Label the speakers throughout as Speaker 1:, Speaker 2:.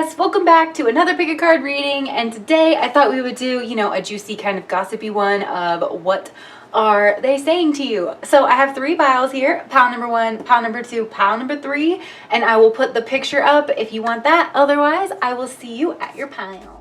Speaker 1: yes, welcome back to another pick a card reading, and today I thought we would do, a juicy kind of gossipy one of what are they saying to you. So I have 3 piles here, pile number 1, pile number 2, pile number 3, and I will put the picture up if you want that. Otherwise, I will see you at your pile.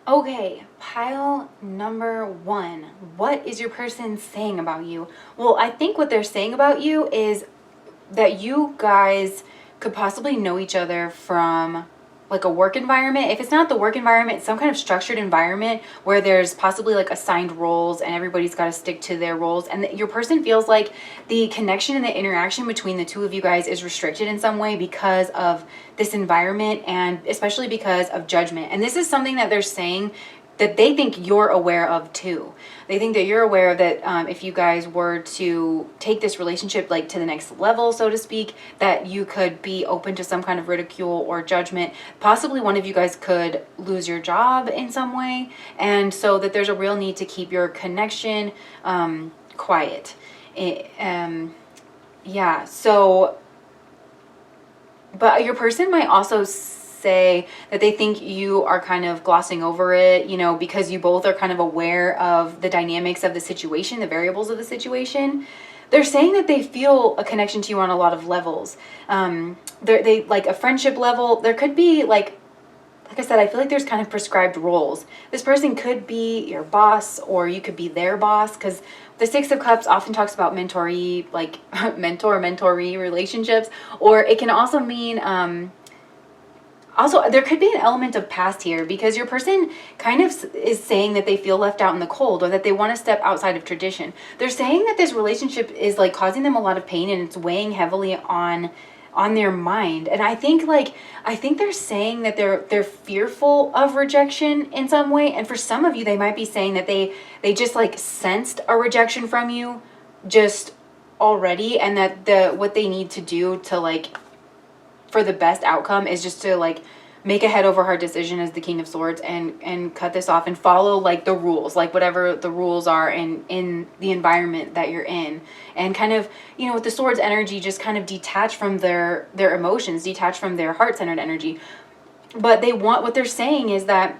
Speaker 1: Okay, pile number 1. What is your person saying about you? Well, I think what they're saying about you is that you guys could possibly know each other from like a work environment. If it's not the work environment, it's some kind of structured environment where there's possibly like assigned roles and everybody's got to stick to their roles. And your person feels like the connection and the interaction between the two of you guys is restricted in some way because of this environment, and especially because of judgment. And this is something that they're saying that they think you're aware of too. They think that you're aware of that if you guys were to take this relationship like to the next level, so to speak, that you could be open to some kind of ridicule or judgment. Possibly one of you guys could lose your job in some way. And so that there's a real need to keep your connection quiet. Yeah, so, but your person might also say that they think you are kind of glossing over it, because you both are kind of aware of the dynamics of the situation, the variables of the situation. They're saying that they feel a connection to you on a lot of levels. They like a friendship level. There could be like I said, I feel like there's kind of prescribed roles. This person could be your boss, or you could be their boss, because the 6 of Cups often talks about mentoree, like mentor-mentoree relationships, or it can also mean also, there could be an element of past here, because your person kind of is saying that they feel left out in the cold, or that they want to step outside of tradition. They're saying that this relationship is like causing them a lot of pain, and it's weighing heavily on their mind. And I think they're saying that they're fearful of rejection in some way. And for some of you, they might be saying that they just like sensed a rejection from you just already, and that what they need to do to like for the best outcome is just to like make a head over heart decision as the King of Swords and cut this off and follow like the rules, like whatever the rules are in the environment that you're in, and kind of, with the Swords energy, just kind of detach from their emotions, detach from their heart-centered energy. But what they're saying is that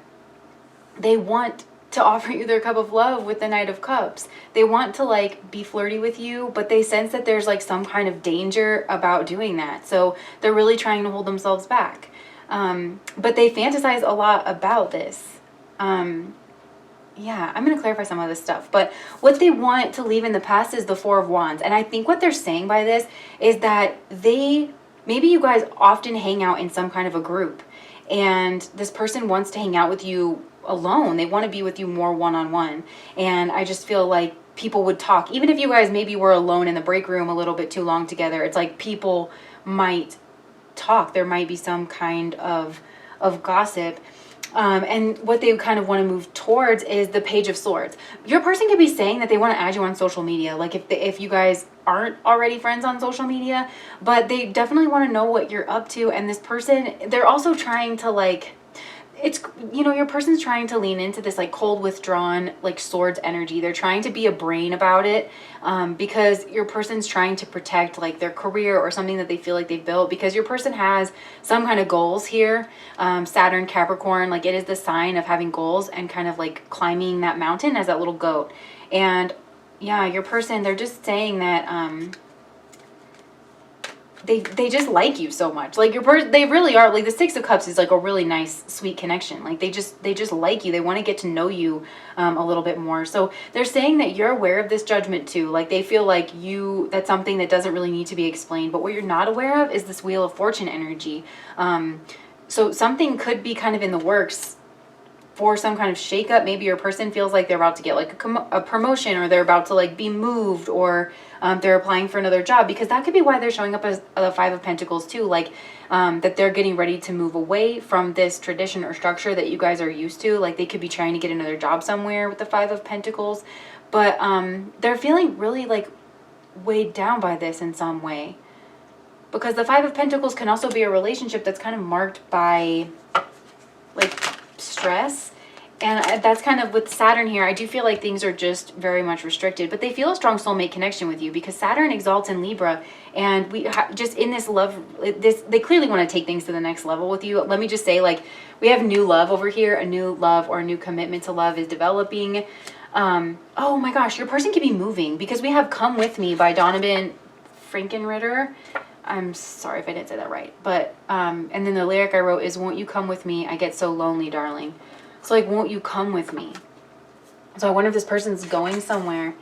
Speaker 1: they want to offer you their cup of love with the Knight of Cups. They want to like be flirty with you, but they sense that there's like some kind of danger about doing that. So they're really trying to hold themselves back. But they fantasize a lot about this. Yeah, I'm going to clarify some of this stuff. But what they want to leave in the past is the 4 of Wands. And I think what they're saying by this is that maybe you guys often hang out in some kind of a group, and this person wants to hang out with you alone. They want to be with you more one-on-one. And I just feel like people would talk, even if you guys maybe were alone in the break room a little bit too long together. It's like people might talk. There might be some kind of gossip. And what they kind of want to move towards is the Page of Swords. Your person could be saying that they want to add you on social media, like if you guys aren't already friends on social media, but they definitely want to know what you're up to. And this person, they're also trying to like, it's, you know, your person's trying to lean into this like cold, withdrawn, like swords energy. They're trying to be a brain about it, because your person's trying to protect like their career or something that they feel like they've built, because your person has some kind of goals here. Saturn, Capricorn, like it is the sign of having goals and kind of like climbing that mountain as that little goat. And yeah, your person, they're just saying that, they just like you so much. Like your person, they really are, like the Six of Cups is like a really nice, sweet connection. Like they just like you. They want to get to know you a little bit more. So they're saying that you're aware of this judgment too. Like they feel like that's something that doesn't really need to be explained. But what you're not aware of is this Wheel of Fortune energy. So something could be kind of in the works for some kind of shakeup. Maybe your person feels like they're about to get like a promotion, or they're about to like be moved, or they're applying for another job, because that could be why they're showing up as the Five of Pentacles too. Like that they're getting ready to move away from this tradition or structure that you guys are used to. Like they could be trying to get another job somewhere with the Five of Pentacles, but they're feeling really like weighed down by this in some way, because the Five of Pentacles can also be a relationship that's kind of marked by like stress. And that's kind of with Saturn here. I do feel like things are just very much restricted, but they feel a strong soulmate connection with you, because Saturn exalts in Libra, and we just in this love, they clearly want to take things to the next level with you. Let me just say, like, we have new love over here. A new love or a new commitment to love is developing. Oh my gosh, your person could be moving, because we have Come With Me by Donovan Frankenritter. I'm sorry if I didn't say that right, but and then the lyric I wrote is, won't you come with me? I get so lonely, darling. So like, won't you come with me? So I wonder if this person's going somewhere.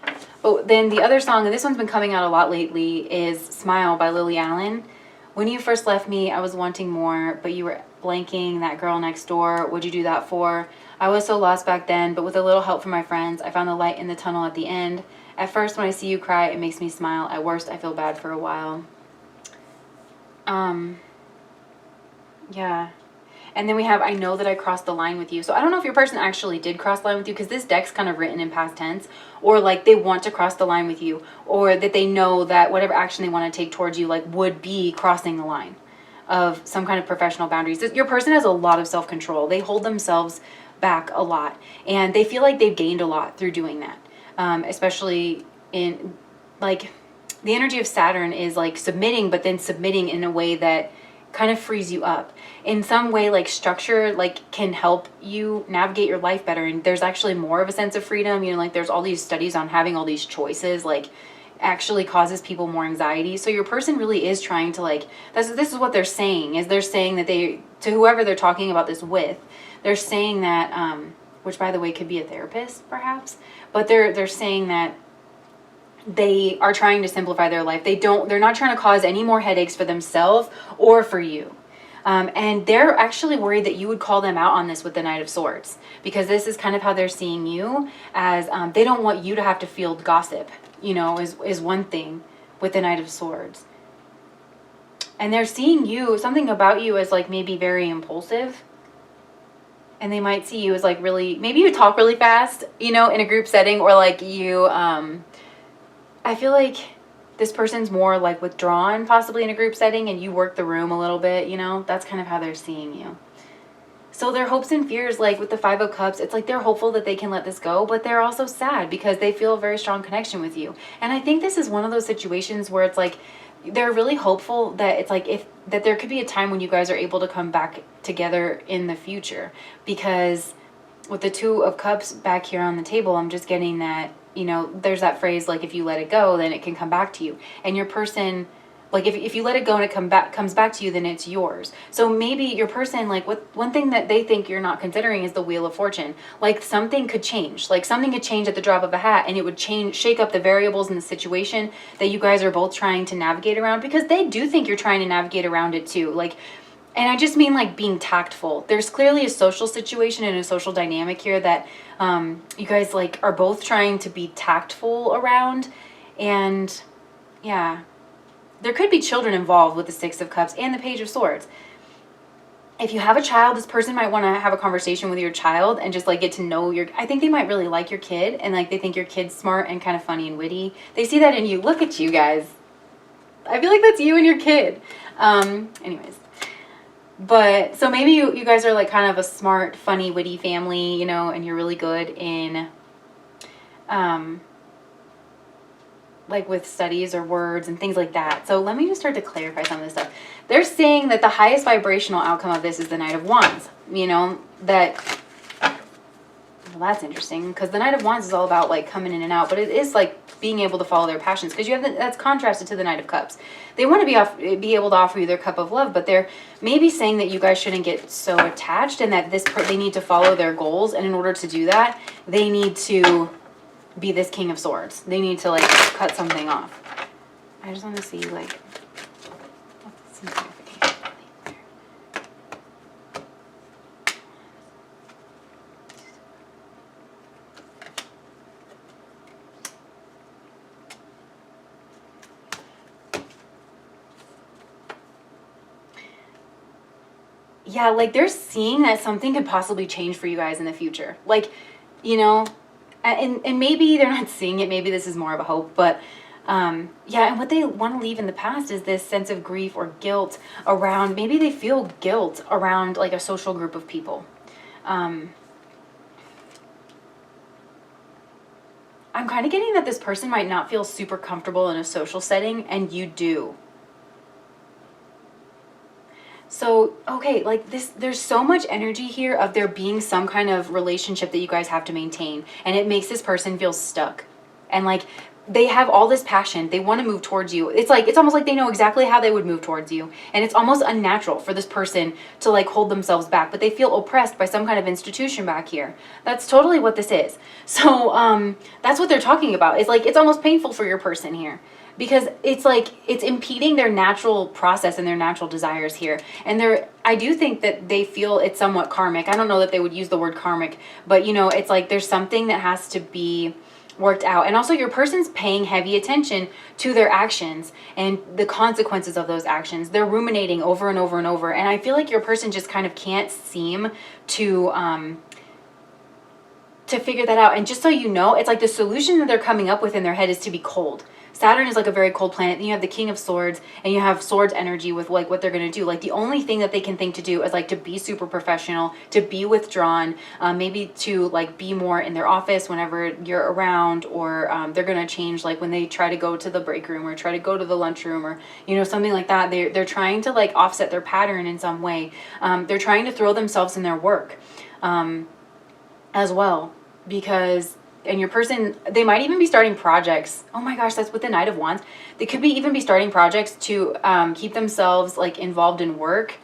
Speaker 1: But then the other song, and this one's been coming out a lot lately, is Smile by Lily Allen. When you first left me, I was wanting more, but you were blanking that girl next door. What'd you do that for? I was so lost back then, but with a little help from my friends, I found the light in the tunnel at the end. At first, when I see you cry, it makes me smile. At worst, I feel bad for a while. Yeah. And then we have, I know that I crossed the line with you. So I don't know if your person actually did cross the line with you, because this deck's kind of written in past tense, or like they want to cross the line with you, or that they know that whatever action they want to take towards you, like, would be crossing the line of some kind of professional boundaries. Your person has a lot of self-control. They hold themselves back a lot, and they feel like they've gained a lot through doing that. Especially in, like, the energy of Saturn is like submitting, but then submitting in a way that kind of frees you up in some way. Like structure like can help you navigate your life better, and there's actually more of a sense of freedom. You know, like there's all these studies on having all these choices like actually causes people more anxiety. So your person really is trying to, like, this is what they're saying, is they're saying that they, to whoever they're talking about this with, they're saying that which by the way could be a therapist perhaps, but they're saying that they are trying to simplify their life. They're not trying to cause any more headaches for themselves or for you. And they're actually worried that you would call them out on this with the Knight of Swords, because this is kind of how they're seeing you, as they don't want you to have to field gossip, you know, is one thing with the Knight of Swords. And they're seeing you, something about you, as like maybe very impulsive. And they might see you as like really, maybe you talk really fast, you know, in a group setting, or like you, I feel like this person's more like withdrawn possibly in a group setting, and you work the room a little bit, you know. That's kind of how they're seeing you. So their hopes and fears, like with the Five of Cups, it's like they're hopeful that they can let this go, but they're also sad because they feel a very strong connection with you. And I think this is one of those situations where it's like they're really hopeful that it's like that there could be a time when you guys are able to come back together in the future, because with the Two of Cups back here on the table, I'm just getting that, you know, there's that phrase like, if you let it go, then it can come back to you. And your person, like if you let it go and it comes back to you, then it's yours. So maybe your person, like one thing that they think you're not considering is the Wheel of Fortune. Like something could change. Like something could change at the drop of a hat, and it would shake up the variables in the situation that you guys are both trying to navigate around, because they do think you're trying to navigate around it too. Like, and I just mean like being tactful. There's clearly a social situation and a social dynamic here that you guys like are both trying to be tactful around. And yeah, there could be children involved with the Six of Cups and the Page of Swords. If you have a child, this person might want to have a conversation with your child and just like get to know I think they might really like your kid, and like they think your kid's smart and kind of funny and witty. They see that in you. Look at you guys. I feel like that's you and your kid. Anyways. But so maybe you guys are like kind of a smart, funny, witty family, you know, and you're really good in like with studies or words and things like that. So let me just start to clarify some of this stuff. They're saying that the highest vibrational outcome of this is the Knight of Wands. You know, that, well, that's interesting, because the Knight of Wands is all about like coming in and out, but it is like being able to follow their passions, because you have that's contrasted to the Knight of Cups. They want to be able to offer you their cup of love, but they're maybe saying that you guys shouldn't get so attached, and that they need to follow their goals, and in order to do that, they need to be this King of Swords. They need to like cut something off. I just want to see like some clarification. Yeah, like they're seeing that something could possibly change for you guys in the future. Like, you know, and maybe they're not seeing it. Maybe this is more of a hope, but yeah, and what they want to leave in the past is this sense of grief or guilt around, maybe they feel guilt around like a social group of people. I'm kind of getting that this person might not feel super comfortable in a social setting, and you do. So, okay, like this, there's so much energy here of there being some kind of relationship that you guys have to maintain, and it makes this person feel stuck. And like, they have all this passion, they want to move towards you. It's like, it's almost like they know exactly how they would move towards you. And it's almost unnatural for this person to like hold themselves back, but they feel oppressed by some kind of institution back here. That's totally what this is. So, that's what they're talking about. It's like, it's almost painful for your person here, because it's like it's impeding their natural process and their natural desires here. And I do think that they feel it's somewhat karmic. I don't know that they would use the word karmic, but you know, it's like there's something that has to be worked out. And also your person's paying heavy attention to their actions and the consequences of those actions. They're ruminating over and over and over. And I feel like your person just kind of can't seem to figure that out. And just so you know, it's like the solution that they're coming up with in their head is to be cold. Saturn is like a very cold planet. Then you have the King of Swords, and you have Swords energy with like what they're going to do. Like the only thing that they can think to do is like to be super professional, to be withdrawn, maybe to like be more in their office whenever you're around, or they're going to change like when they try to go to the break room or try to go to the lunchroom, or you know, something like that. They're trying to like offset their pattern in some way. They're trying to throw themselves in their work as well, because and your person, they might even be starting projects. Oh my gosh, that's with the Knight of Wands. They could even be starting projects to keep themselves like involved in work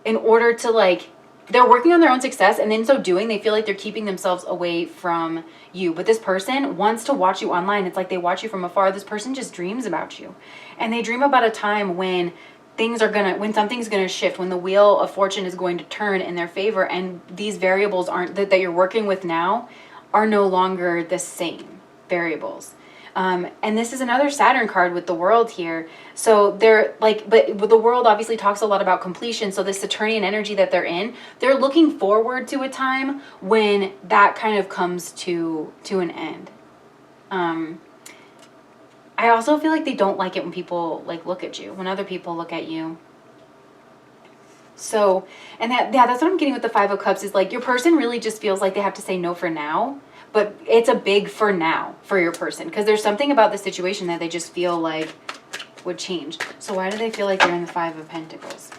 Speaker 1: in order to like, they're working on their own success, and in so doing, they feel like they're keeping themselves away from you. But this person wants to watch you online. It's like they watch you from afar. This person just dreams about you. And they dream about a time when when something's gonna shift, when the wheel of fortune is going to turn in their favor, and these variables that you're working with now are no longer the same variables. And this is another Saturn card with the World here. So they're like, but the World obviously talks a lot about completion. So this Saturnian energy that they're in, they're looking forward to a time when that kind of comes to an end. I also feel like they don't like it when people like look at you, when other people look at you. So, and that's what I'm getting with the Five of Cups, is like your person really just feels like they have to say no for now, but it's a big for now for your person, because there's something about the situation that they just feel like would change. So why do they feel like they're in the Five of Pentacles?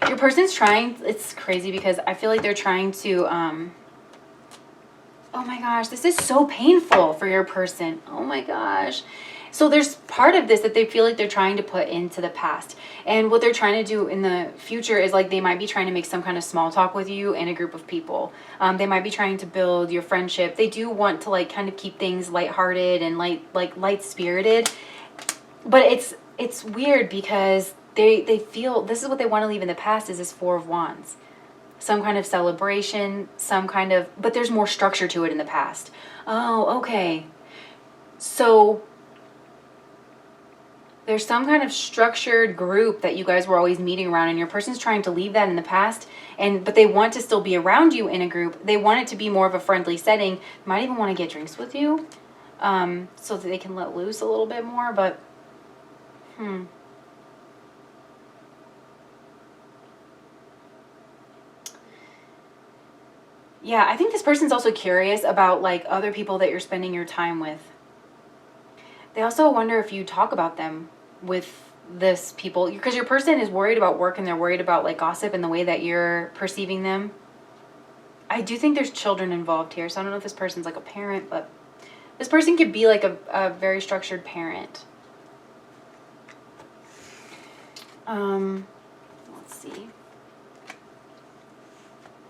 Speaker 1: Your person's trying, it's crazy because I feel like they're trying to, oh my gosh, this is so painful for your person. Oh my gosh. So there's part of this that they feel like they're trying to put into the past. And what they're trying to do in the future is like they might be trying to make some kind of small talk with you in a group of people. They might be trying to build your friendship. They do want to like kind of keep things lighthearted and light-spirited. But it's weird because they feel this is what they want to leave in the past, is this Four of Wands. Some kind of celebration, but there's more structure to it in the past. Oh, okay. So there's some kind of structured group that you guys were always meeting around, and your person's trying to leave that in the past, but they want to still be around you in a group. They want it to be more of a friendly setting. Might even want to get drinks with you, so that they can let loose a little bit more, but Yeah, I think this person's also curious about like other people that you're spending your time with. They also wonder if you talk about them with this people, because your person is worried about work and they're worried about like gossip and the way that you're perceiving them. I do think there's children involved here, so I don't know if this person's like a parent, but this person could be like a very structured parent. Let's see.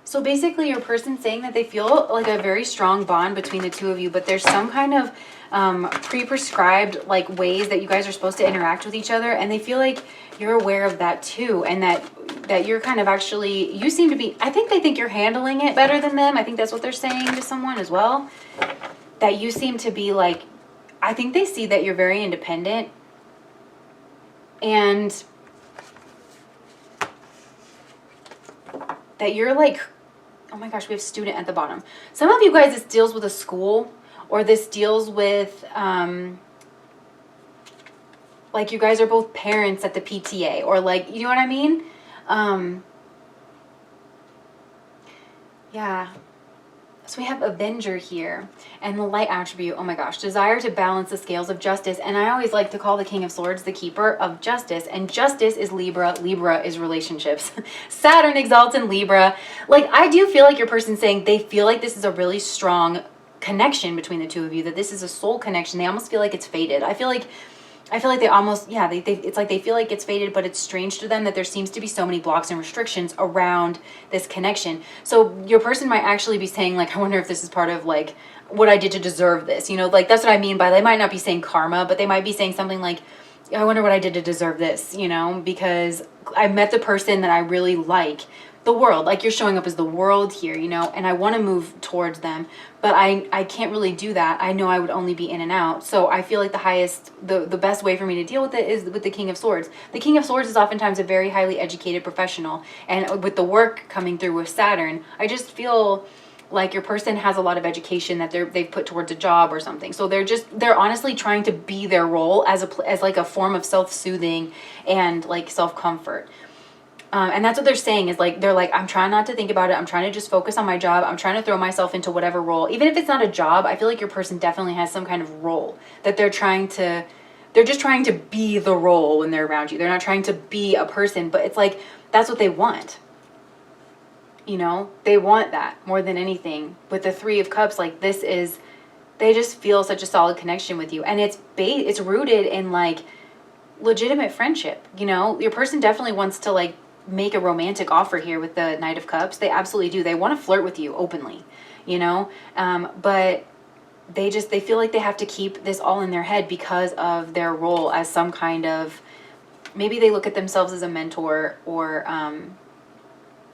Speaker 1: So basically your person's saying that they feel like a very strong bond between the two of you, but there's some kind of pre-prescribed like ways that you guys are supposed to interact with each other, and they feel like you're aware of that too, and that you're kind of actually, you seem to be, I think they think you're handling it better than them. I think that's what they're saying to someone as well, that you seem to be like, I think they see that you're very independent, and that you're like, oh my gosh, we have student at the bottom. Some of you guys, this deals with a school, or this deals with, like you guys are both parents at the PTA, or like, you know what I mean? Yeah. So we have Avenger here, and the light attribute, oh my gosh, desire to balance the scales of justice. And I always like to call the King of Swords the keeper of justice, and justice is Libra. Libra is relationships. Saturn exalts in Libra. Like, I do feel like your person's saying they feel like this is a really strong connection between the two of you, that this is a soul connection. They almost feel like it's fated. I feel like they almost, yeah, it's like they feel like it's fated, but it's strange to them that there seems to be so many blocks and restrictions around this connection. So your person might actually be saying like, I wonder if this is part of like what I did to deserve this, you know, like that's what I mean by, they might not be saying karma, but they might be saying something like, I wonder what I did to deserve this, you know, because I met the person that I really like, the world, like you're showing up as the world here, you know, and I want to move towards them, but I can't really do that. I know I would only be in and out. So I feel like the best way for me to deal with it is with the King of Swords. The King of Swords is oftentimes a very highly educated professional, and with the work coming through with Saturn, I just feel like your person has a lot of education that they've put towards a job or something. So they're honestly trying to be their role as like a form of self-soothing and like self-comfort. And that's what they're saying is like, they're like, I'm trying not to think about it. I'm trying to just focus on my job. I'm trying to throw myself into whatever role. Even if it's not a job, I feel like your person definitely has some kind of role that they're just trying to be the role when they're around you. They're not trying to be a person, but it's like, that's what they want. You know, they want that more than anything. With the Three of Cups, like they just feel such a solid connection with you. And it's rooted in like legitimate friendship. You know, your person definitely wants to like make a romantic offer here with the Knight of Cups. They absolutely do. They want to flirt with you openly, you know, but they feel like they have to keep this all in their head because of their role as some kind of, maybe they look at themselves as a mentor, or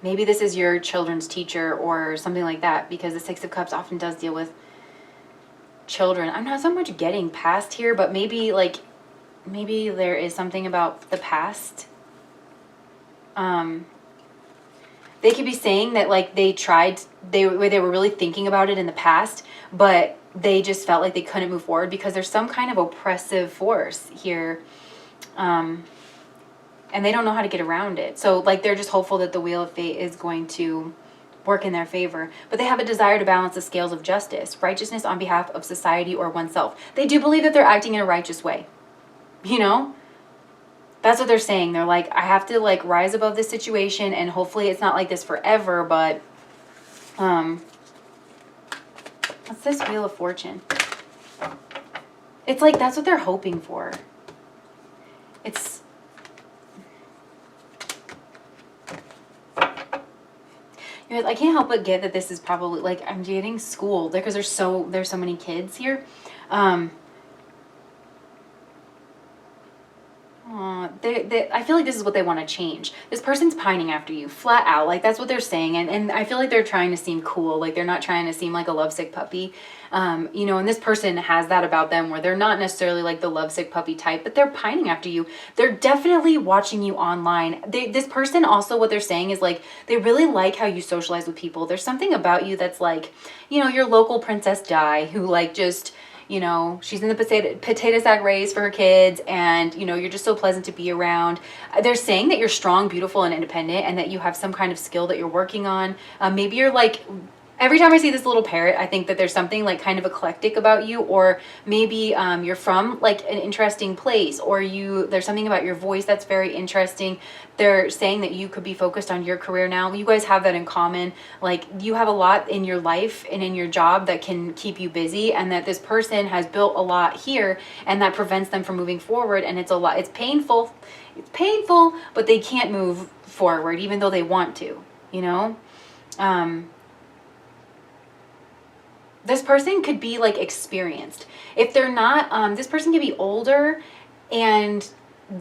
Speaker 1: maybe this is your children's teacher or something like that, because the Six of Cups often does deal with children. I'm not so much getting past here, but maybe there is something about the past. They could be saying that like they were really thinking about it in the past, but they just felt like they couldn't move forward because there's some kind of oppressive force here. And they don't know how to get around it. So like they're just hopeful that the Wheel of Fate is going to work in their favor. But they have a desire to balance the scales of justice, righteousness on behalf of society or oneself. They do believe that they're acting in a righteous way. You know? That's what they're saying. They're like, I have to like rise above this situation, and hopefully it's not like this forever, but what's this Wheel of Fortune? It's like that's what they're hoping for. It's you guys, I can't help but get that this is probably like I'm getting school because there's so many kids here. I feel like this is what they want to change. This person's pining after you, flat out. Like, that's what they're saying. And I feel like they're trying to seem cool. Like, they're not trying to seem like a lovesick puppy. You know, and this person has that about them where they're not necessarily like the lovesick puppy type, but they're pining after you. They're definitely watching you online. This person also, what they're saying is like, they really like how you socialize with people. There's something about you that's like, you know, your local Princess Di who like just... You know, she's in the potato sack race for her kids, and, you know, you're just so pleasant to be around. They're saying that you're strong, beautiful, and independent, and that you have some kind of skill that you're working on. Maybe you're, like, Every time I see this little parrot, I think that there's something like kind of eclectic about you, or maybe you're from like an interesting place, or there's something about your voice that's very interesting. They're saying that you could be focused on your career now. You guys have that in common. Like you have a lot in your life and in your job that can keep you busy, and that this person has built a lot here, and that prevents them from moving forward. And it's a lot. It's painful. It's painful, but they can't move forward even though they want to. You know. This person could be like experienced. If they're not, this person could be older, and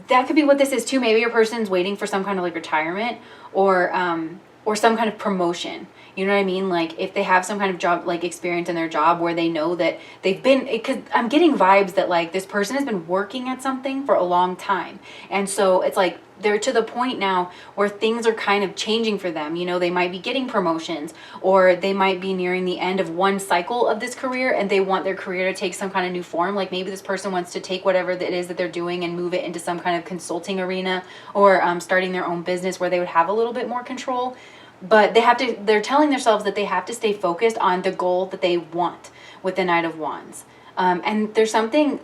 Speaker 1: that could be what this is too. Maybe your person's waiting for some kind of like retirement or some kind of promotion. You know what I mean? Like if they have some kind of job, like experience in their job where they know that they've been, because I'm getting vibes that like this person has been working at something for a long time. And so it's like they're to the point now where things are kind of changing for them. You know, they might be getting promotions, or they might be nearing the end of one cycle of this career and they want their career to take some kind of new form. Like maybe this person wants to take whatever it is that they're doing and move it into some kind of consulting arena, or starting their own business where they would have a little bit more control. But they're telling themselves that they have to stay focused on the goal that they want with the Knight of Wands. And there's something,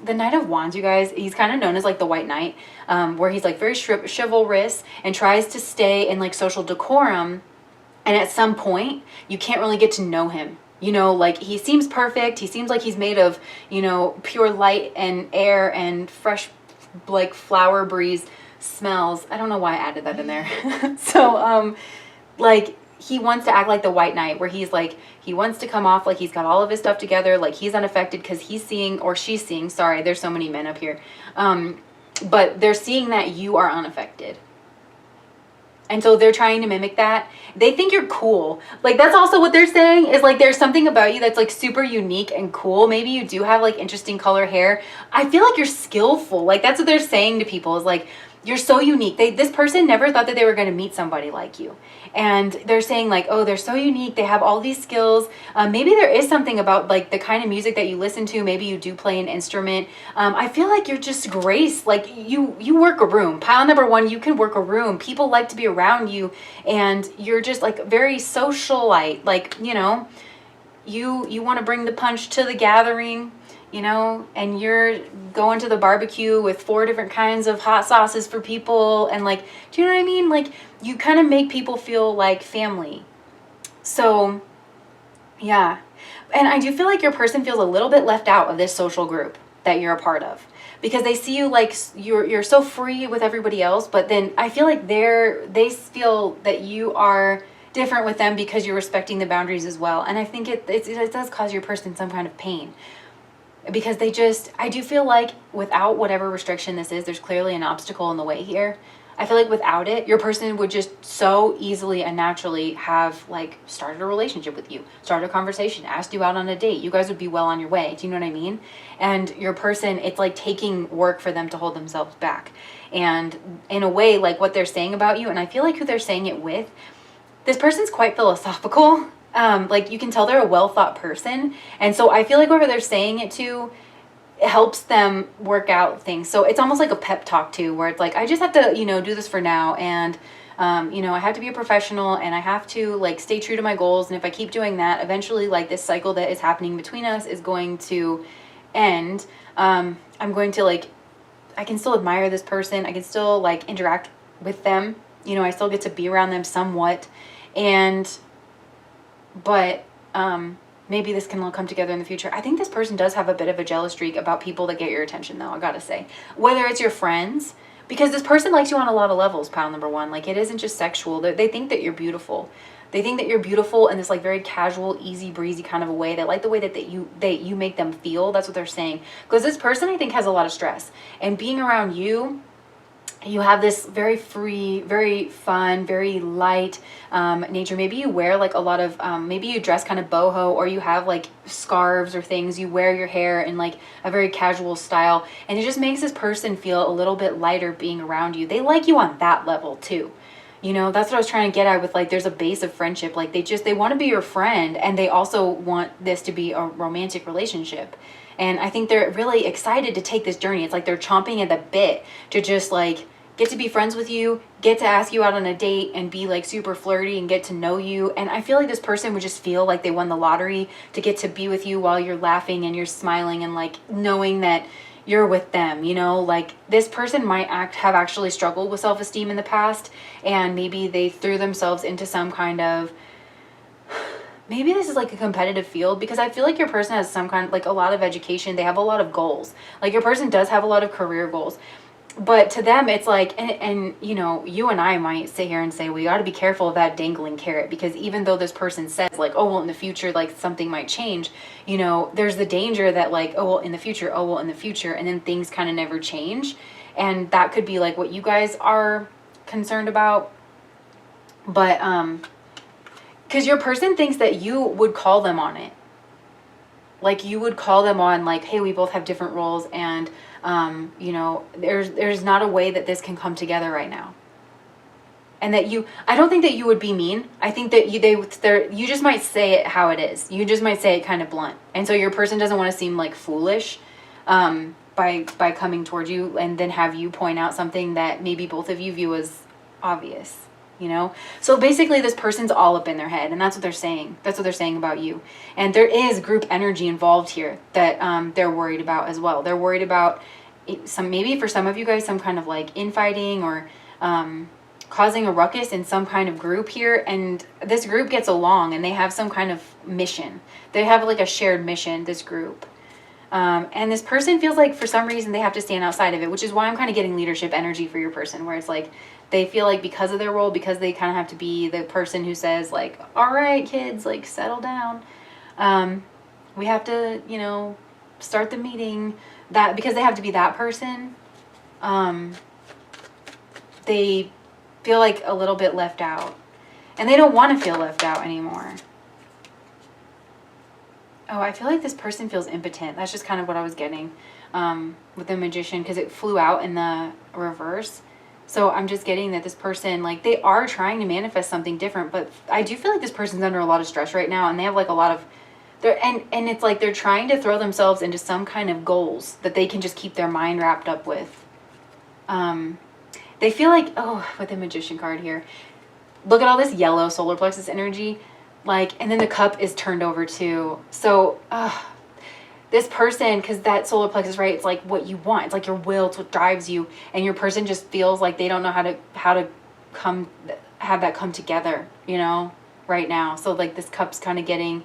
Speaker 1: the Knight of Wands, you guys, he's kind of known as like the White Knight, where he's like very chivalrous and tries to stay in like social decorum. And at some point, you can't really get to know him. You know, like he seems perfect. He seems like he's made of, you know, pure light and air and fresh, like flower breeze smells. I don't know why I added that in there. So, like he wants to act like the White Knight, where he's like, he wants to come off like he's got all of his stuff together, like he's unaffected because he's seeing, or she's seeing, sorry, there's so many men up here. But they're seeing that you are unaffected. And so they're trying to mimic that. They think you're cool. Like that's also what they're saying, is like there's something about you that's like super unique and cool. Maybe you do have like interesting color hair. I feel like you're skillful. Like that's what they're saying to people, is like, you're so unique. This person never thought that they were going to meet somebody like you. And they're saying like, oh, they're so unique. They have all these skills. Maybe there is something about like the kind of music that you listen to. Maybe you do play an instrument. I feel like you're just grace. Like you work a room. Pile number one, you can work a room. People like to be around you. And you're just like very socialite. Like, you know, you want to bring the punch to the gathering. You know, and you're going to the barbecue with 4 different kinds of hot sauces for people. And like, do you know what I mean? Like you kind of make people feel like family. So yeah. And I do feel like your person feels a little bit left out of this social group that you're a part of, because they see you like you're so free with everybody else. But then I feel like they feel that you are different with them because you're respecting the boundaries as well. And I think it does cause your person some kind of pain. Because I do feel like without whatever restriction this is, there's clearly an obstacle in the way here. I feel like without it, your person would just so easily and naturally have like started a relationship with you, started a conversation, asked you out on a date. You guys would be well on your way. Do you know what I mean? And your person, it's like taking work for them to hold themselves back. And in a way, like what they're saying about you, and I feel like who they're saying it with, this person's quite philosophical. Like you can tell they're a well thought person. And so I feel like whoever they're saying it to, it helps them work out things. So it's almost like a pep talk too, where it's like, I just have to, you know, do this for now. And, you know, I have to be a professional and I have to like stay true to my goals. And if I keep doing that, eventually like this cycle that is happening between us is going to end. I'm going to like, I can still admire this person. I can still like interact with them. You know, I still get to be around them somewhat. But maybe this can all come together in the future. I think this person does have a bit of a jealous streak about people that get your attention, though, I gotta say. Whether it's your friends, because this person likes you on a lot of levels, pile number one. Like, it isn't just sexual. They think that you're beautiful. They think that you're beautiful in this, like, very casual, easy breezy kind of a way. They like the way that you make them feel. That's what they're saying. Because this person, I think, has a lot of stress. And being around you, you have this very free, very fun, very light nature. Maybe you wear like a lot of, maybe you dress kind of boho, or you have like scarves or things. You wear your hair in like a very casual style. And it just makes this person feel a little bit lighter being around you. They like you on that level too. You know, that's what I was trying to get at with like, there's a base of friendship. Like they want to be your friend, and they also want this to be a romantic relationship. And I think they're really excited to take this journey. It's like they're chomping at the bit to just like get to be friends with you, get to ask you out on a date and be like super flirty and get to know you. And I feel like this person would just feel like they won the lottery to get to be with you while you're laughing and you're smiling and like knowing that you're with them, you know, like this person might have actually struggled with self-esteem in the past, and maybe they threw themselves into some kind of, maybe this is like a competitive field, because I feel like your person has some kind of like a lot of education. They have a lot of goals. Like your person does have a lot of career goals, but to them it's like, and you know, you and I might sit here and say, we got to be careful of that dangling carrot, because even though this person says like, oh, well, in the future, like something might change, you know, there's the danger that like, oh, well, in the future, oh, well, in the future, and then things kind of never change. And that could be like what you guys are concerned about. But, because your person thinks that you would call them on it. Like you would call them on like, hey, we both have different roles, and you know, there's not a way that this can come together right now. And that I don't think that you would be mean. I think that you just might say it how it is. You just might say it kind of blunt. And so your person doesn't want to seem like foolish by coming towards you and then have you point out something that maybe both of you view as obvious. You know, so basically this person's all up in their head, and that's what they're saying. That's what they're saying about you. And there is group energy involved here that they're worried about as well. They're worried about maybe for some of you guys, some kind of like infighting or causing a ruckus in some kind of group here. And this group gets along and they have some kind of mission. They have like a shared mission, this group. And this person feels like for some reason they have to stand outside of it, which is why I'm kind of getting leadership energy for your person, where it's like they feel like because of their role, because they kind of have to be the person who says like, all right, kids, like settle down. We have to, you know, start the meeting, that because they have to be that person. They feel like a little bit left out, and they don't want to feel left out anymore. Oh, I feel like this person feels impotent. That's just kind of what I was getting with the Magician, because it flew out in the reverse. So I'm just getting that this person, like, they are trying to manifest something different, but I do feel like this person's under a lot of stress right now, and they have like a lot of, and it's like they're trying to throw themselves into some kind of goals that they can just keep their mind wrapped up with. They feel like, oh, with the Magician card here, look at all this yellow solar plexus energy. Like, and then the cup is turned over too. So, this person, because that solar plexus, right, it's like what you want. It's like your will, it's what drives you. And your person just feels like they don't know how to have that come together, you know, right now. So like this cup's kind of getting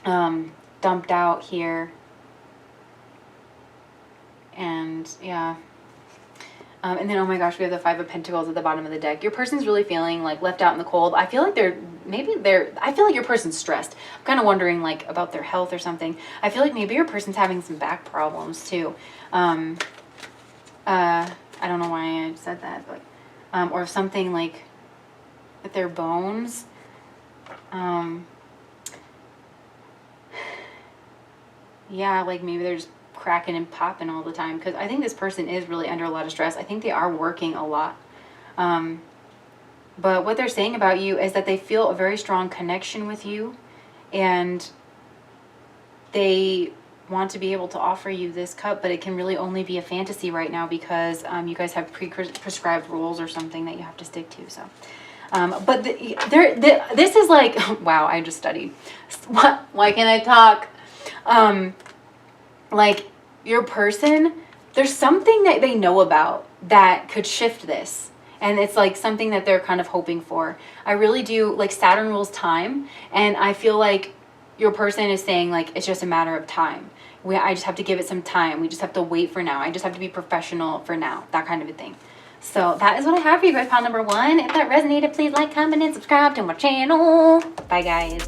Speaker 1: dumped out here. And yeah. And then, oh my gosh, we have the 5 of Pentacles at the bottom of the deck. Your person's really feeling like left out in the cold. I feel like I feel like your person's stressed. I'm kind of wondering like about their health or something. I feel like maybe your person's having some back problems too. I don't know why I said that, but, or something like with their bones. Yeah, like maybe they're just cracking and popping all the time, because I think this person is really under a lot of stress. I think they are working a lot. But what they're saying about you is that they feel a very strong connection with you, and they want to be able to offer you this cup, but it can really only be a fantasy right now, because you guys have prescribed rules or something that you have to stick to. So but this is like, wow, I just studied. Why can't I talk? Like your person, there's something that they know about that could shift this. And it's like something that they're kind of hoping for. I really do, like Saturn rules time. And I feel like your person is saying like, it's just a matter of time. I just have to give it some time. We just have to wait for now. I just have to be professional for now. That kind of a thing. So that is what I have for you guys, pile number 1. If that resonated, please like, comment, and subscribe to my channel. Bye, guys.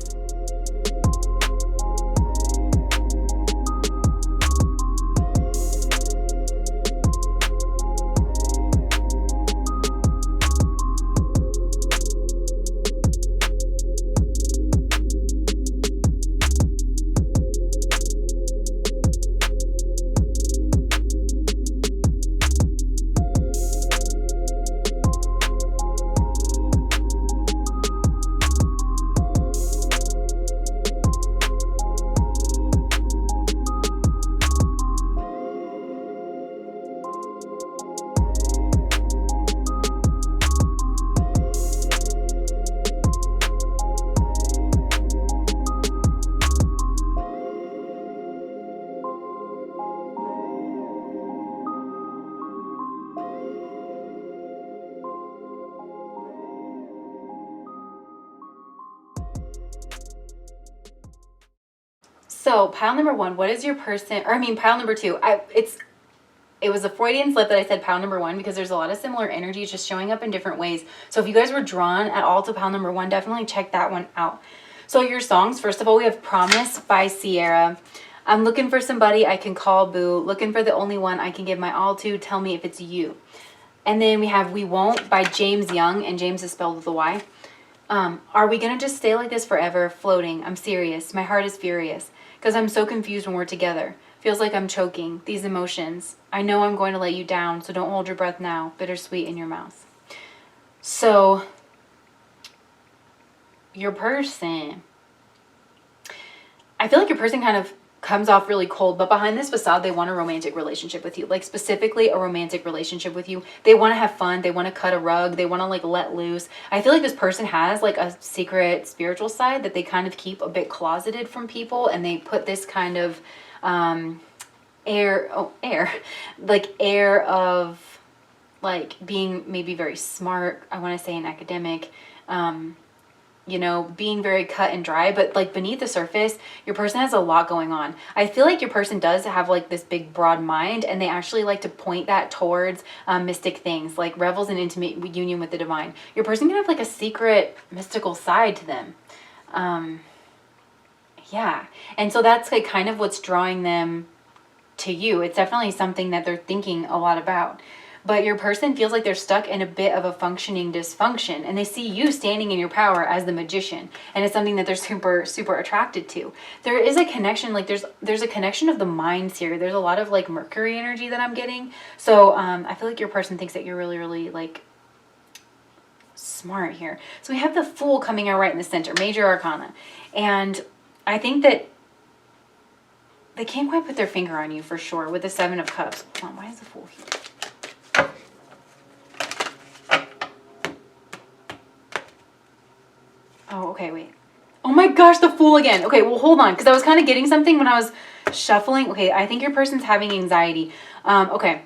Speaker 1: So pile number one, what is your person, or I mean pile number two, it was a Freudian slip that I said pile number one because there's a lot of similar energies just showing up in different ways. So if you guys were drawn at all to pile number one, definitely check that one out. So your songs, first of all, we have Promise by Sierra. I'm looking for somebody I can call boo. Looking for the only one I can give my all to. Tell me if it's you. And then we have We Won't by James Young, and James is spelled with a Y. Are we going to just stay like this forever, floating? I'm serious. My heart is furious because I'm so confused when we're together. Feels like I'm choking. These emotions. I know I'm going to let you down, so don't hold your breath now. Bittersweet in your mouth. So, your person. I feel like your person kind of comes off really cold, but behind this facade, they want a romantic relationship with you. Like, specifically a romantic relationship with you. They want to have fun. They want to cut a rug. They want to, like, let loose. I feel like this person has, like, a secret spiritual side that they kind of keep a bit closeted from people, and they put this kind of air of like being maybe very smart, I want to say an academic, you know, being very cut and dry, but like beneath the surface, your person has a lot going on. I feel like your person does have like this big broad mind, and they actually like to point that towards mystic things, like revels in intimate union with the divine. Your person can have like a secret mystical side to them. Yeah. And so that's like kind of what's drawing them to you. It's definitely something that they're thinking a lot about. But your person feels like they're stuck in a bit of a functioning dysfunction, and they see you standing in your power as the magician, and it's something that they're super, super attracted to. There is a connection, like there's a connection of the minds here. There's a lot of like Mercury energy that I'm getting. So I feel like your person thinks that you're really, really like smart here. So we have the Fool coming out right in the center, major arcana. And I think that they can't quite put their finger on you for sure with the Seven of Cups. Hold on, why is the Fool here? Oh, okay, wait. Oh my gosh, the Fool again. Okay, well, hold on, because I was kind of getting something when I was shuffling. Okay, I think your person's having anxiety. Okay.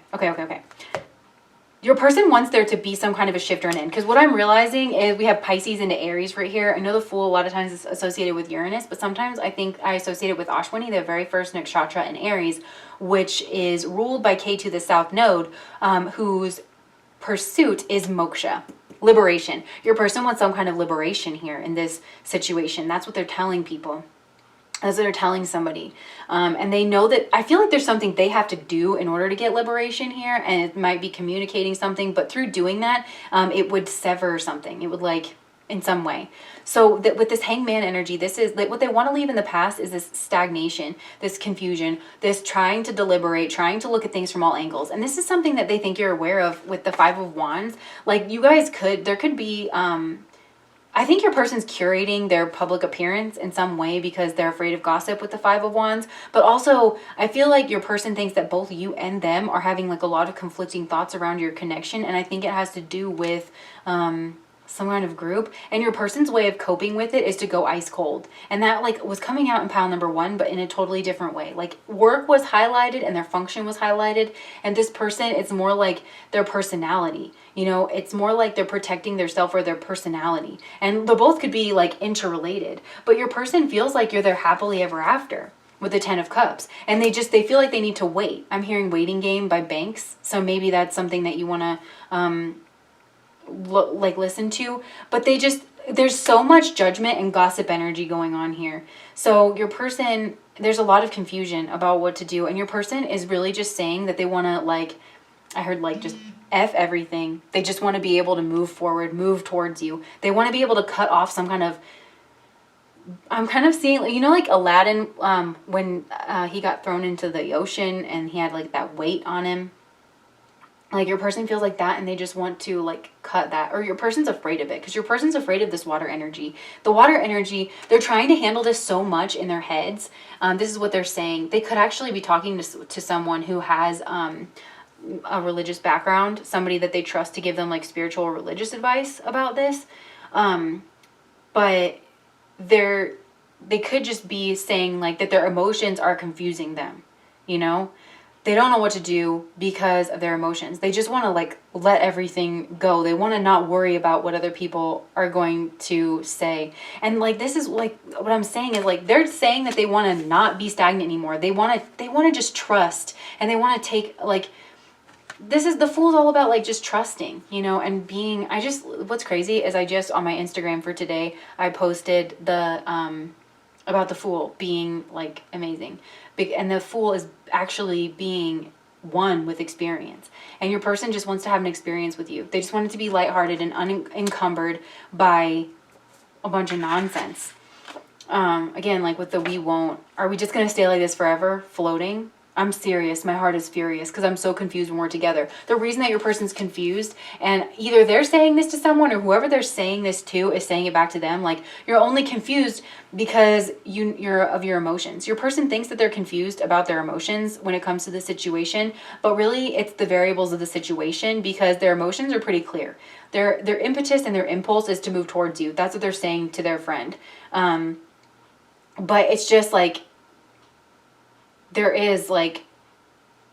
Speaker 1: Your person wants there to be some kind of a shift or an end. Because what I'm realizing is we have Pisces into Aries right here. I know the Fool a lot of times is associated with Uranus, but sometimes I think I associate it with Ashwini, the very first Nakshatra in Aries, which is ruled by Ketu, the South Node, whose pursuit is moksha, liberation. Your person wants some kind of liberation here in this situation. That's what they're telling people. As they're telling somebody. And they know that, I feel like there's something they have to do in order to get liberation here, and it might be communicating something, but through doing that, it would sever something. It would like, in some way. So that with this Hangman energy, this is like what they want to leave in the past is this stagnation, this confusion, this trying to deliberate, trying to look at things from all angles. And this is something that they think you're aware of with the Five of Wands. Like you guys there could be, I think your person's curating their public appearance in some way because they're afraid of gossip with the Five of Wands. But also, I feel like your person thinks that both you and them are having like a lot of conflicting thoughts around your connection. And I think it has to do with some kind of group. And your person's way of coping with it is to go ice cold. And that like was coming out in pile number one, but in a totally different way. Like work was highlighted and their function was highlighted. And this person, it's more like their personality. You know, it's more like they're protecting their self or their personality. And they both could be like interrelated. But your person feels like you're their happily ever after with the Ten of Cups. And they feel like they need to wait. I'm hearing Waiting Game by Banks. So maybe that's something that you want to listen to. But there's so much judgment and gossip energy going on here. So your person, there's a lot of confusion about what to do. And your person is really just saying that they want to like, I heard like just F everything. They just want to be able to move forward, move towards you. They want to be able to cut off some kind of, I'm kind of seeing, you know, like Aladdin, when he got thrown into the ocean and he had like that weight on him. Like your person feels like that and they just want to like cut that, or your person's afraid of it because your person's afraid of this water energy. The water energy, they're trying to handle this so much in their heads. This is what they're saying. They could actually be talking to someone who has a religious background, somebody that they trust to give them like spiritual or religious advice about this. But they could just be saying like that their emotions are confusing them, you know? they don't know what to do because of their emotions. They just want to like let everything go. They want to not worry about what other people are going to say. And like, this is like what I'm saying is like, they're saying that they want to not be stagnant anymore. They want to just trust, and they want to take like, this is, the Fool's all about like just trusting, you know, and being, what's crazy is I just, on my Instagram for today, I posted the, about the Fool being like amazing. And the Fool is actually being one with experience. And your person just wants to have an experience with you. They just want it to be lighthearted and unencumbered by a bunch of nonsense. Again, like with the we won't, are we just going to stay like this forever, floating? I'm serious. My heart is furious because I'm so confused when we're together. The reason that your person's confused, and either they're saying this to someone or whoever they're saying this to is saying it back to them. Like, you're only confused because you're of your emotions. Your person thinks that they're confused about their emotions when it comes to the situation, but really it's the variables of the situation, because their emotions are pretty clear. Their impetus and their impulse is to move towards you. That's what they're saying to their friend. But it's just like, there is like,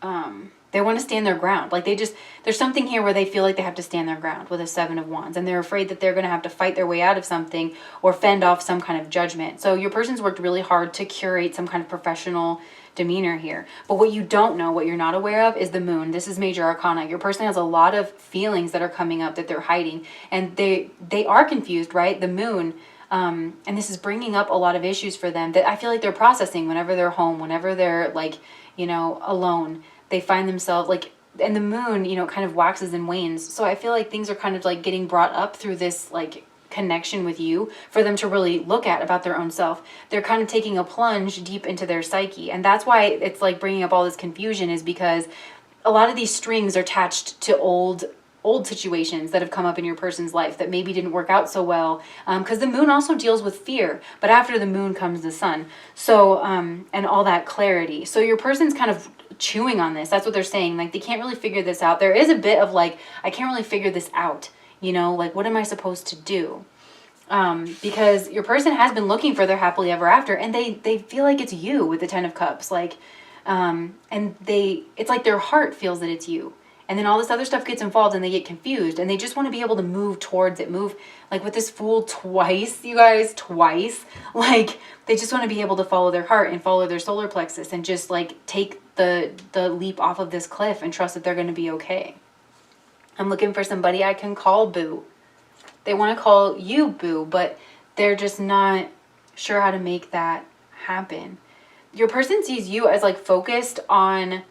Speaker 1: they want to stand their ground. Like there's something here where they feel like they have to stand their ground with a 7 of Wands, and they're afraid that they're going to have to fight their way out of something or fend off some kind of judgment. So your person's worked really hard to curate some kind of professional demeanor here. But what you don't know, what you're not aware of, is the Moon. This is major arcana. Your person has a lot of feelings that are coming up that they're hiding, and they are confused, right? The Moon. And this is bringing up a lot of issues for them that I feel like they're processing whenever they're home, whenever they're like, you know, alone. They find themselves like, and the Moon, you know, kind of waxes and wanes. So I feel like things are kind of like getting brought up through this like connection with you for them to really look at about their own self. They're kind of taking a plunge deep into their psyche. And that's why it's like bringing up all this confusion, is because a lot of these strings are attached to old situations that have come up in your person's life that maybe didn't work out so well, because the Moon also deals with fear, but after the Moon comes the Sun. So and all that clarity. So your person's kind of chewing on this. That's what they're saying. Like, they can't really figure this out. There is a bit of like, I can't really figure this out, you know, like, what am I supposed to do? Because your person has been looking for their happily ever after, and they feel like it's you with the 10 of Cups. Like, and it's like their heart feels that it's you. And then all this other stuff gets involved, and they get confused, and they just want to be able to move towards it, move like with this Fool twice, you guys, twice. Like, they just want to be able to follow their heart and follow their solar plexus and just like take the leap off of this cliff and trust that they're going to be okay. I'm looking for somebody I can call boo. They want to call you boo, but they're just not sure how to make that happen. Your person sees you as like focused on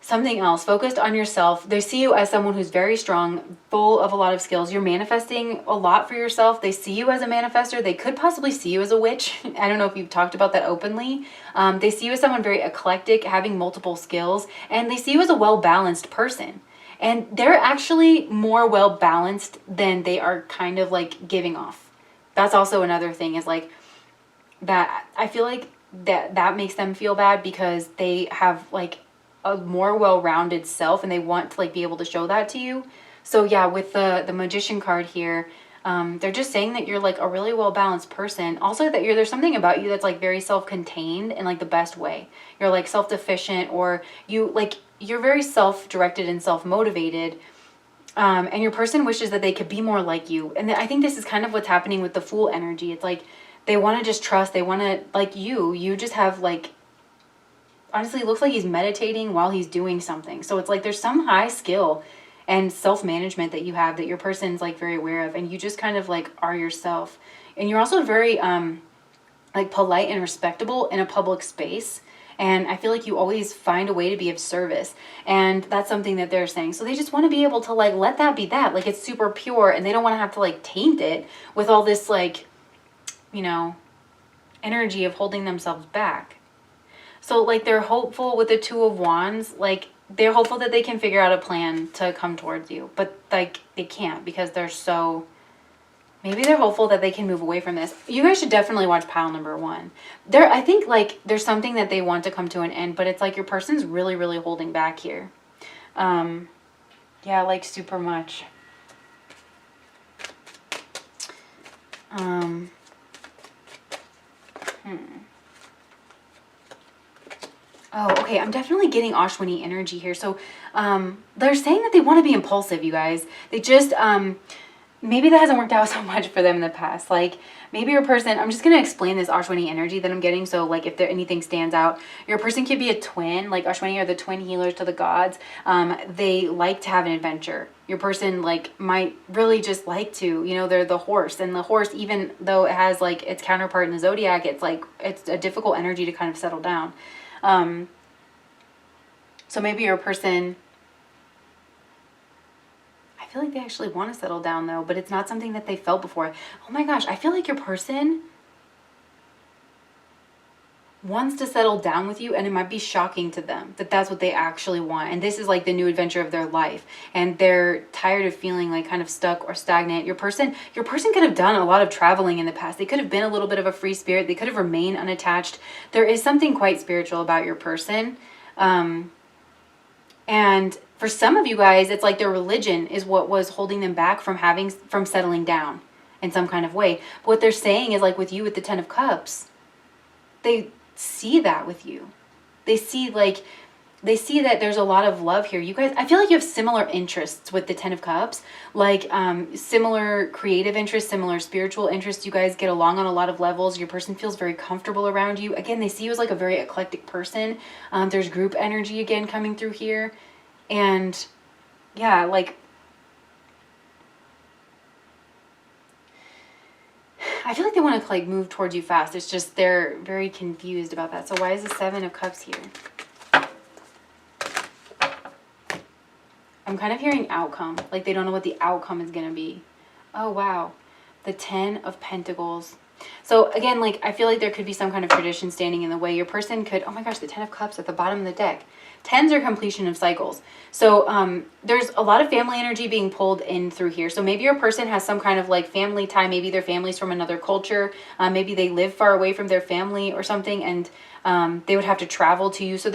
Speaker 1: something else, focused on yourself. They see you as someone who's very strong, full of a lot of skills. You're manifesting a lot for yourself. They see you as a manifester. They could possibly see you as a witch. I don't know if you've talked about that openly. They see you as someone very eclectic, having multiple skills, and they see you as a well-balanced person. And they're actually more well-balanced than they are kind of like giving off. That's also another thing, is like that I feel like that makes them feel bad, because they have like a more well-rounded self, and they want to like be able to show that to you. So yeah, with the Magician card here, they're just saying that you're like a really well-balanced person. Also that there's something about you that's like very self-contained in like the best way. You're like self-deficient, or you're very self-directed and self-motivated. And your person wishes that they could be more like you. And I think this is kind of what's happening with the Fool energy. It's like they want to just trust. They want to, like, you just have like, honestly, it looks like he's meditating while he's doing something. So it's like there's some high skill and self-management that you have that your person's like very aware of, and you just kind of like are yourself. And you're also very like polite and respectable in a public space. And I feel like you always find a way to be of service. And that's something that they're saying. So they just want to be able to like let that be that. Like, it's super pure, and they don't want to have to like taint it with all this like, you know, energy of holding themselves back. So like they're hopeful with the 2 of Wands, like they're hopeful that they can figure out a plan to come towards you, but like they can't, because they're so, maybe they're hopeful that they can move away from this. You guys should definitely watch pile number 1. I think like there's something that they want to come to an end, but it's like your person's really, really holding back here. Yeah, like super much. Oh, okay. I'm definitely getting Ashwini energy here. So they're saying that they want to be impulsive, you guys. They just, maybe that hasn't worked out so much for them in the past. Like, maybe your person, I'm just going to explain this Ashwini energy that I'm getting. So, like, if there anything stands out, your person could be a twin. Like, Ashwini are the twin healers to the gods. They like to have an adventure. Your person, like, might really just like to, you know, they're the horse. And the horse, even though it has, like, its counterpart in the zodiac, it's, like, it's a difficult energy to kind of settle down. So maybe your person, I feel like they actually want to settle down though, but it's not something that they felt before. Oh my gosh, I feel like your person wants to settle down with you, and it might be shocking to them that that's what they actually want. And this is like the new adventure of their life, and they're tired of feeling like kind of stuck or stagnant. Your person could have done a lot of traveling in the past. They could have been a little bit of a free spirit. They could have remained unattached. There is something quite spiritual about your person. And for some of you guys, it's like their religion is what was holding them back from settling down in some kind of way. But what they're saying is, like with you with the 10 of Cups, they see that with you. They see that there's a lot of love here. You guys, I feel like you have similar interests with the 10 of Cups, like similar creative interests, similar spiritual interests. You guys get along on a lot of levels. Your person feels very comfortable around you. Again, they see you as like a very eclectic person. There's group energy again coming through here. And yeah, like, I feel like they want to like move towards you fast. It's just they're very confused about that. So why is the 7 of Cups here? I'm kind of hearing outcome. Like they don't know what the outcome is going to be. Oh, wow. The 10 of Pentacles. So again, like I feel like there could be some kind of tradition standing in the way. Your person could, oh my gosh, the 10 of Cups at the bottom of the deck. 10s are completion of cycles. So there's a lot of family energy being pulled in through here. So maybe your person has some kind of like family tie. Maybe their family's from another culture. Maybe they live far away from their family or something, and they would have to travel to you. So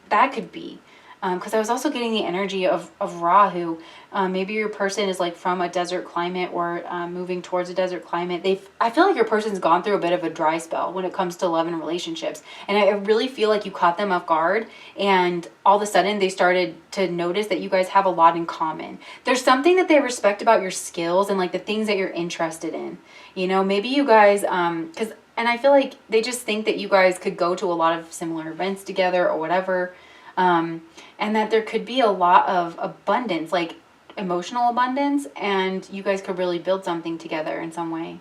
Speaker 1: that could be. Because I was also getting the energy of Rahu. Maybe your person is like from a desert climate or moving towards a desert climate. I feel like your person's gone through a bit of a dry spell when it comes to love and relationships. And I really feel like you caught them off guard, and all of a sudden they started to notice that you guys have a lot in common. There's something that they respect about your skills and like the things that you're interested in. You know, maybe you guys, and I feel like they just think that you guys could go to a lot of similar events together or whatever. And that there could be a lot of abundance, like emotional abundance, and you guys could really build something together in some way.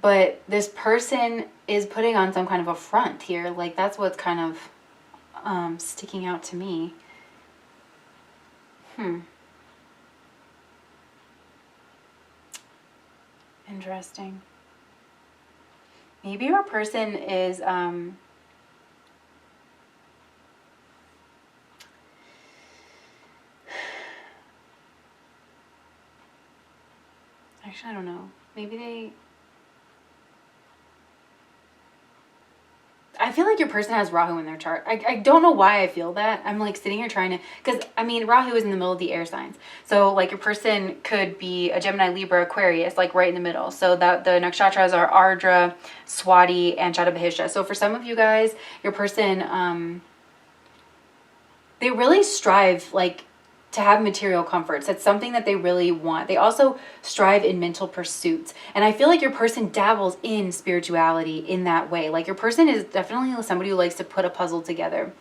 Speaker 1: But this person is putting on some kind of a front here. Like that's what's kind of sticking out to me. Interesting. Maybe your person is actually, I don't know. Maybe I feel like your person has Rahu in their chart. I don't know why I feel that. I'm like sitting here trying to, because I mean, Rahu is in the middle of the air signs. So like your person could be a Gemini, Libra, Aquarius, like right in the middle. So that the Nakshatras are Ardra, Swati, and Shatabhishta. So for some of you guys, your person, they really strive like to have material comforts. That's something that they really want. They also strive in mental pursuits. And I feel like your person dabbles in spirituality in that way. Like your person is definitely somebody who likes to put a puzzle together.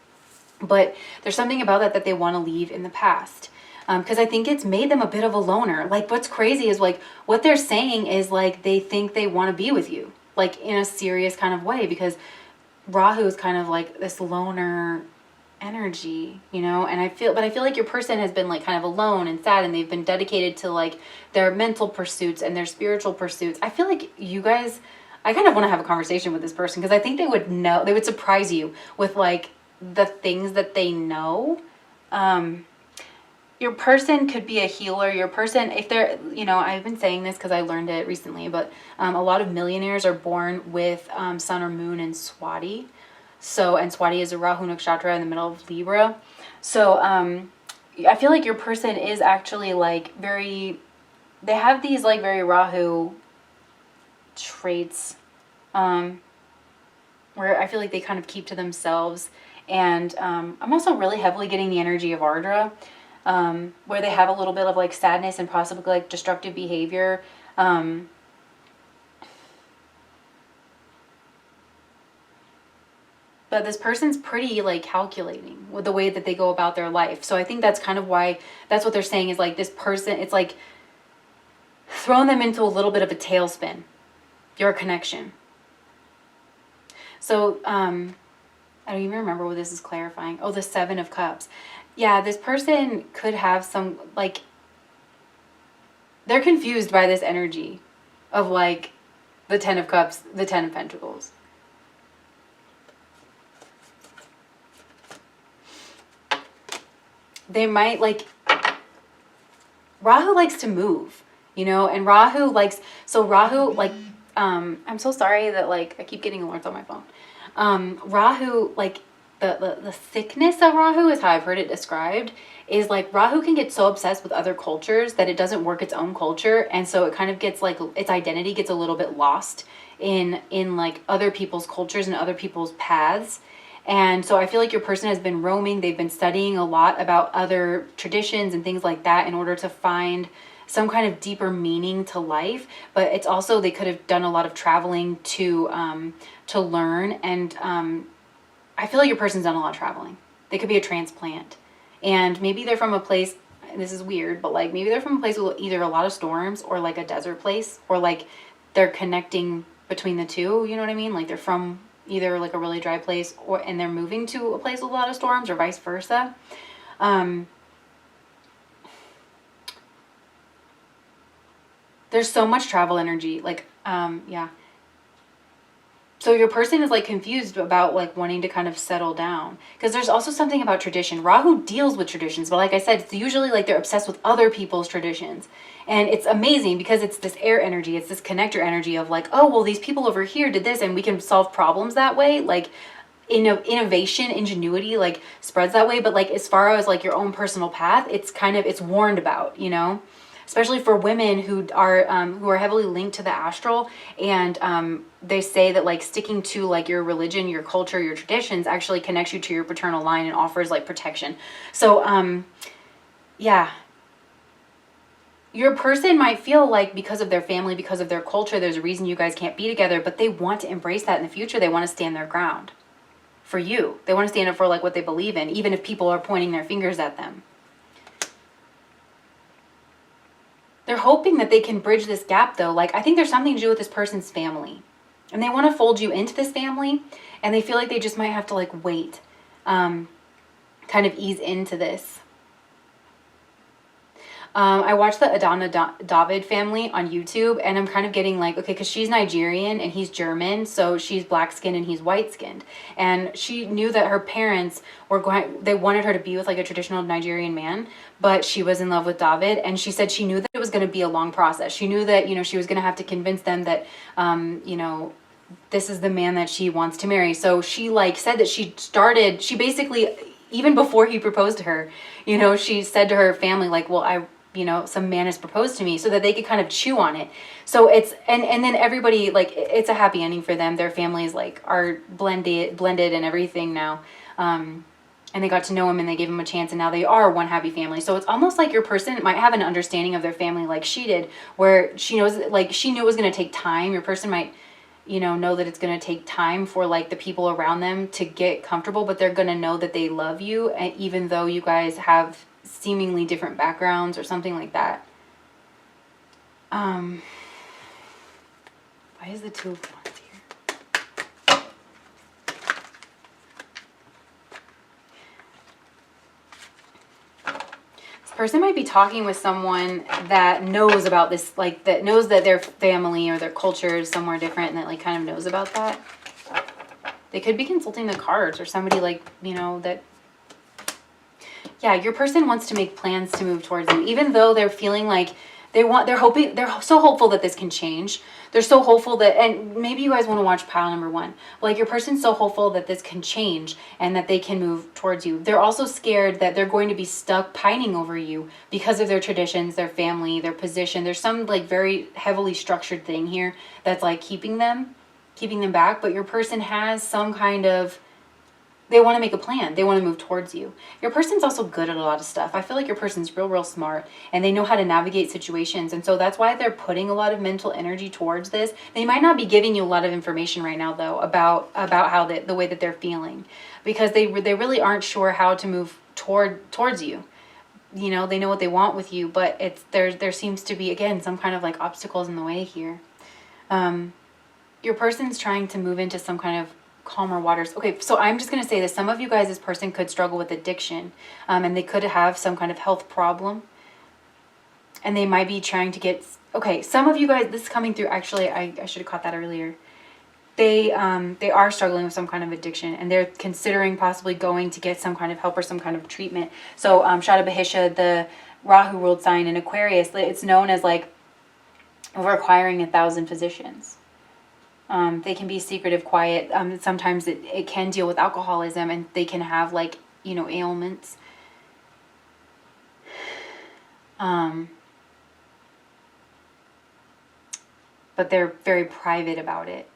Speaker 1: But there's something about that they want to leave in the past. Because I think it's made them a bit of a loner. Like what's crazy is like what they're saying is like they think they want to be with you. Like in a serious kind of way. Because Rahu is kind of like this loner energy, you know, and I feel like your person has been like kind of alone and sad, and they've been dedicated to like their mental pursuits and their spiritual pursuits. I feel like you guys, I kind of want to have a conversation with this person because I think they would surprise you with like the things that they know. Your person could be a healer. Your person, if they're, you know, I've been saying this because I learned it recently, but a lot of millionaires are born with sun or moon in Swati. So, and Swati is a Rahu Nakshatra in the middle of Libra. So, I feel like your person is actually like they have these like very Rahu traits. where I feel like they kind of keep to themselves. And I'm also really heavily getting the energy of Ardra, where they have a little bit of like sadness and possibly like destructive behavior. But this person's pretty like calculating with the way that they go about their life. So I think that's kind of why, that's what they're saying is like this person, it's like throwing them into a little bit of a tailspin, your connection. So I don't even remember what this is clarifying. Oh, the 7 of Cups. Yeah, this person could have some, like, they're confused by this energy of like the 10 of Cups, the 10 of Pentacles. They might like, Rahu likes to move, you know, and Rahu likes, so Rahu, like, I'm so sorry that like, I keep getting alerts on my phone. Rahu, like, the thickness of Rahu is how I've heard it described, is like Rahu can get so obsessed with other cultures that it doesn't work its own culture. And so it kind of gets like, its identity gets a little bit lost in like other people's cultures and other people's paths. And so I feel like your person has been roaming. They've been studying a lot about other traditions and things like that in order to find some kind of deeper meaning to life. But it's also, they could have done a lot of traveling to learn. And I feel like your person's done a lot of traveling. They could be a transplant. And maybe they're from a place, and this is weird, but like maybe they're from a place with either a lot of storms or like a desert place, or like they're connecting between the two, you know what I mean? Like they're from either like a really dry place or, and they're moving to a place with a lot of storms, or vice versa. There's so much travel energy, like, yeah. So your person is like confused about like wanting to kind of settle down, because there's also something about tradition. Rahu deals with traditions, but like I said, it's usually like they're obsessed with other people's traditions. And it's amazing because it's this air energy, it's this connector energy of like, oh, well, these people over here did this and we can solve problems that way. Like innovation, ingenuity, like spreads that way. But like as far as like your own personal path, it's kind of, it's warned about, you know, especially for women who are heavily linked to the astral. And they say that like sticking to like your religion, your culture, your traditions actually connects you to your paternal line and offers like protection. So yeah, your person might feel like because of their family, because of their culture, there's a reason you guys can't be together, but they want to embrace that in the future. They want to stand their ground for you. They want to stand up for like what they believe in, even if people are pointing their fingers at them. They're hoping that they can bridge this gap though. Like, I think there's something to do with this person's family, and they want to fold you into this family, and they feel like they just might have to like wait, kind of ease into this. I watched the Adana David family on YouTube, and I'm kind of getting like, okay, because she's Nigerian and he's German, so she's black skinned and he's white skinned, and she knew that her parents were they wanted her to be with like a traditional Nigerian man, but she was in love with David, and she said she knew that it was going to be a long process. She knew that, you know, she was going to have to convince them that, you know, this is the man that she wants to marry. So she like said that she basically, even before he proposed to her, you know, she said to her family like, well, you know, some man has proposed to me, so that they could kind of chew on it. So it's, and then everybody, like, it's a happy ending for them. Their families like are blended and everything now. And they got to know him and they gave him a chance, and now they are one happy family. So it's almost like your person might have an understanding of their family like she did, where she knows, like, she knew it was going to take time. Your person might, you know that it's going to take time for like the people around them to get comfortable, but they're going to know that they love you, and even though you guys have seemingly different backgrounds or something like that. Why is the 2 of Wands here? This person might be talking with someone that knows about this, like that knows that their family or their culture is somewhere different, and that like kind of knows about that. They could be consulting the cards, or somebody like, you know, that, yeah, your person wants to make plans to move towards you, even though they're feeling like they're so hopeful that this can change. They're so hopeful that, and maybe you guys want to watch pile number 1. Like, your person's so hopeful that this can change and that they can move towards you. They're also scared that they're going to be stuck pining over you because of their traditions, their family, their position. There's some like very heavily structured thing here that's like keeping them keeping them back, but your person has some kind of, they want to make a plan. They want to move towards you. Your person's also good at a lot of stuff. I feel like your person's real smart, and they know how to navigate situations. And so that's why they're putting a lot of mental energy towards this. They might not be giving you a lot of information right now, though, about how the way that they're feeling, because they really aren't sure how to move towards you. You know, they know what they want with you, but there seems to be, again, some kind of like obstacles in the way here. Your person's trying to move into some kind of calmer waters. Okay, so I'm just going to say this. Some of you guys, this person could struggle with addiction, and they could have some kind of health problem, and they might be trying to get, okay, some of you guys, this is coming through, actually, I should have caught that earlier. They are struggling with some kind of addiction, and they're considering possibly going to get some kind of help or some kind of treatment. So Shadabahisha, the Rahu ruled sign in Aquarius, it's known as like requiring 1,000 physicians. They can be secretive, quiet. Sometimes it can deal with alcoholism, and they can have like, you know, ailments. But they're very private about it.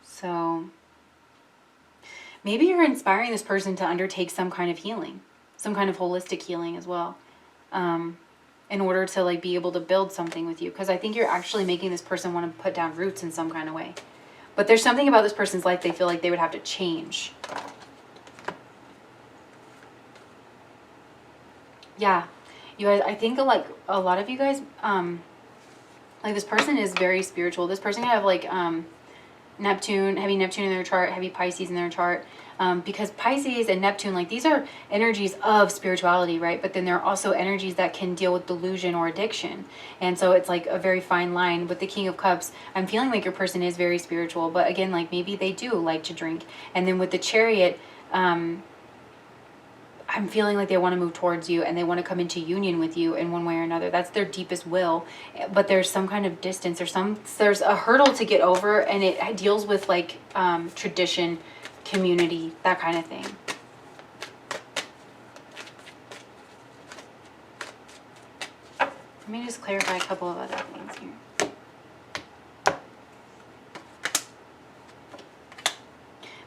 Speaker 1: So maybe you're inspiring this person to undertake some kind of healing, some kind of holistic healing as well. In order to like be able to build something with you, because I think you're actually making this person want to put down roots in some kind of way. But there's something about this person's life they feel like they would have to change. Yeah, you guys, I think like a lot of you guys, like this person is very spiritual. This person can have like Neptune, heavy Neptune in their chart, heavy Pisces in their chart. Because Pisces and Neptune, like these are energies of spirituality, right? But then there are also energies that can deal with delusion or addiction. And so it's like a very fine line. With the King of Cups, I'm feeling like your person is very spiritual, but again, like maybe they do like to drink. And then with the Chariot, I'm feeling like they want to move towards you, and they want to come into union with you in one way or another. That's their deepest will. But there's some kind of distance, there's a hurdle to get over, and it deals with like tradition, community, that kind of thing. Let me just clarify a couple of other things here.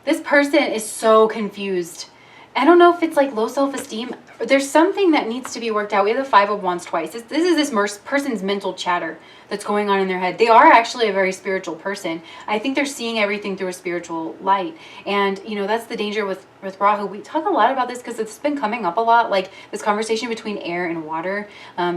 Speaker 1: This person is so confused. I don't know if it's like low self-esteem. There's something that needs to be worked out. We have the Five of Wands twice. This is this person's mental chatter that's going on in their head. They are actually a very spiritual person. I think they're seeing everything through a spiritual light. And, you know, that's the danger with Rahu. We talk a lot about this because it's been coming up a lot, like this conversation between air and water.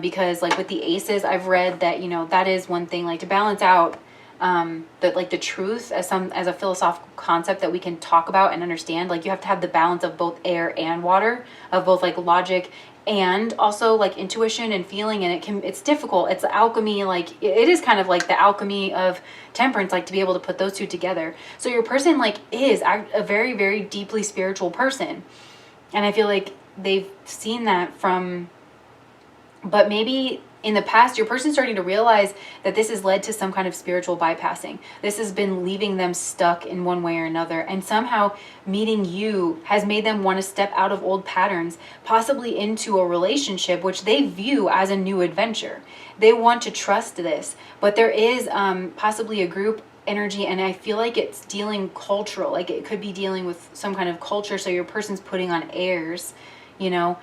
Speaker 1: Because like with the aces, I've read that, you know, that is one thing, like to balance out the truth as a philosophical concept that we can talk about and understand. Like you have to have the balance of both air and water, of both like logic and also like intuition and feeling. And it's difficult. It's alchemy. Like it is kind of like the alchemy of temperance, like to be able to put those two together. So your person like is a very, very deeply spiritual person. And I feel like they've seen that but maybe in the past, your person's starting to realize that this has led to some kind of spiritual bypassing. This has been leaving them stuck in one way or another. And somehow meeting you has made them want to step out of old patterns, possibly into a relationship, which they view as a new adventure. They want to trust this, but there is possibly a group energy, and I feel like it's dealing cultural. Like it could be dealing with some kind of culture. So your person's putting on airs, you know,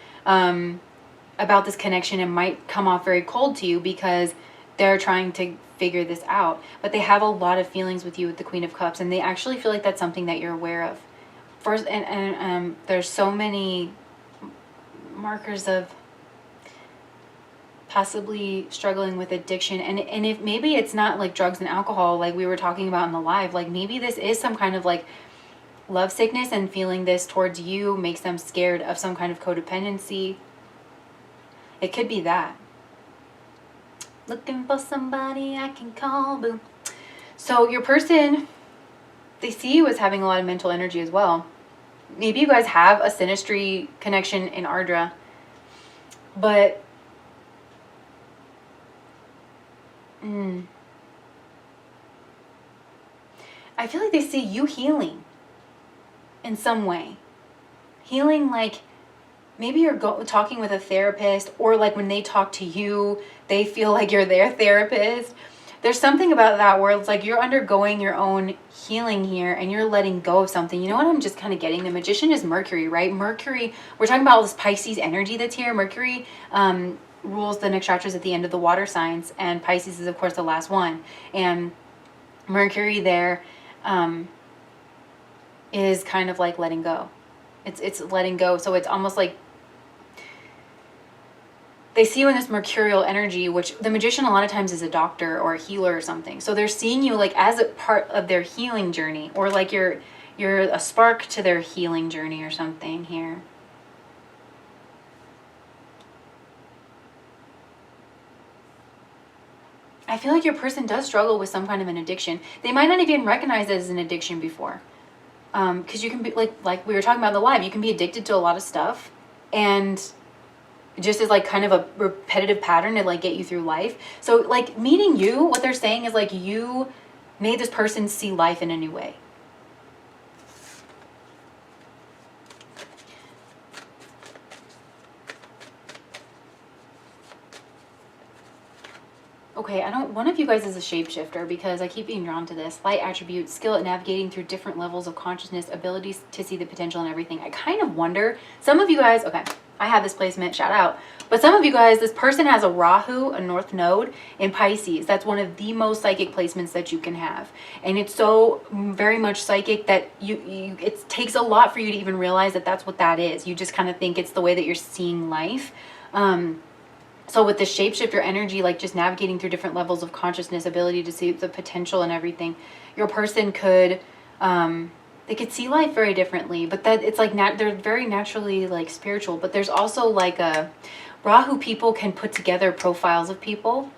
Speaker 1: about this connection, and might come off very cold to you because they're trying to figure this out. But they have a lot of feelings with you with the Queen of Cups, and they actually feel like that's something that you're aware of. First, and there's so many markers of possibly struggling with addiction, and if maybe it's not like drugs and alcohol like we were talking about in the live, like maybe this is some kind of like love sickness, and feeling this towards you makes them scared of some kind of codependency. It could be that. Looking for somebody I can call, boo. So your person, they see you as having a lot of mental energy as well. Maybe you guys have a synastry connection in Ardra, but I feel like they see you healing in some way. Healing like maybe you're talking with a therapist, or like when they talk to you, they feel like you're their therapist. There's something about that where it's like you're undergoing your own healing here and you're letting go of something. You know what I'm just kind of getting? The Magician is Mercury, right? Mercury, we're talking about all this Pisces energy that's here. Mercury rules the nakshatras at the end of the water signs, and Pisces is, of course, the last one. And Mercury there is kind of like letting go. It's letting go. So it's almost like they see you in this mercurial energy, which the Magician a lot of times is a doctor or a healer or something. So they're seeing you like as a part of their healing journey, or like you're a spark to their healing journey or something here. I feel like your person does struggle with some kind of an addiction. They might not even recognize it as an addiction before. Because you can be like we were talking about in the live, you can be addicted to a lot of stuff, and just as like kind of a repetitive pattern to like get you through life. So like meeting you, what they're saying is like you made this person see life in a new way. Okay, one of you guys is a shapeshifter, because I keep being drawn to this. Light attribute, skill at navigating through different levels of consciousness, abilities to see the potential in everything. I kind of wonder, some of you guys, okay, I have this placement, shout out. But some of you guys, this person has a Rahu, a North Node in Pisces. That's one of the most psychic placements that you can have. And it's so very much psychic that it takes a lot for you to even realize that that's what that is. You just kind of think it's the way that you're seeing life. So with the shapeshifter energy, like just navigating through different levels of consciousness, ability to see the potential and everything, your person could, they could see life very differently. But that it's like they're very naturally like spiritual. But there's also like a Rahu people can put together profiles of people,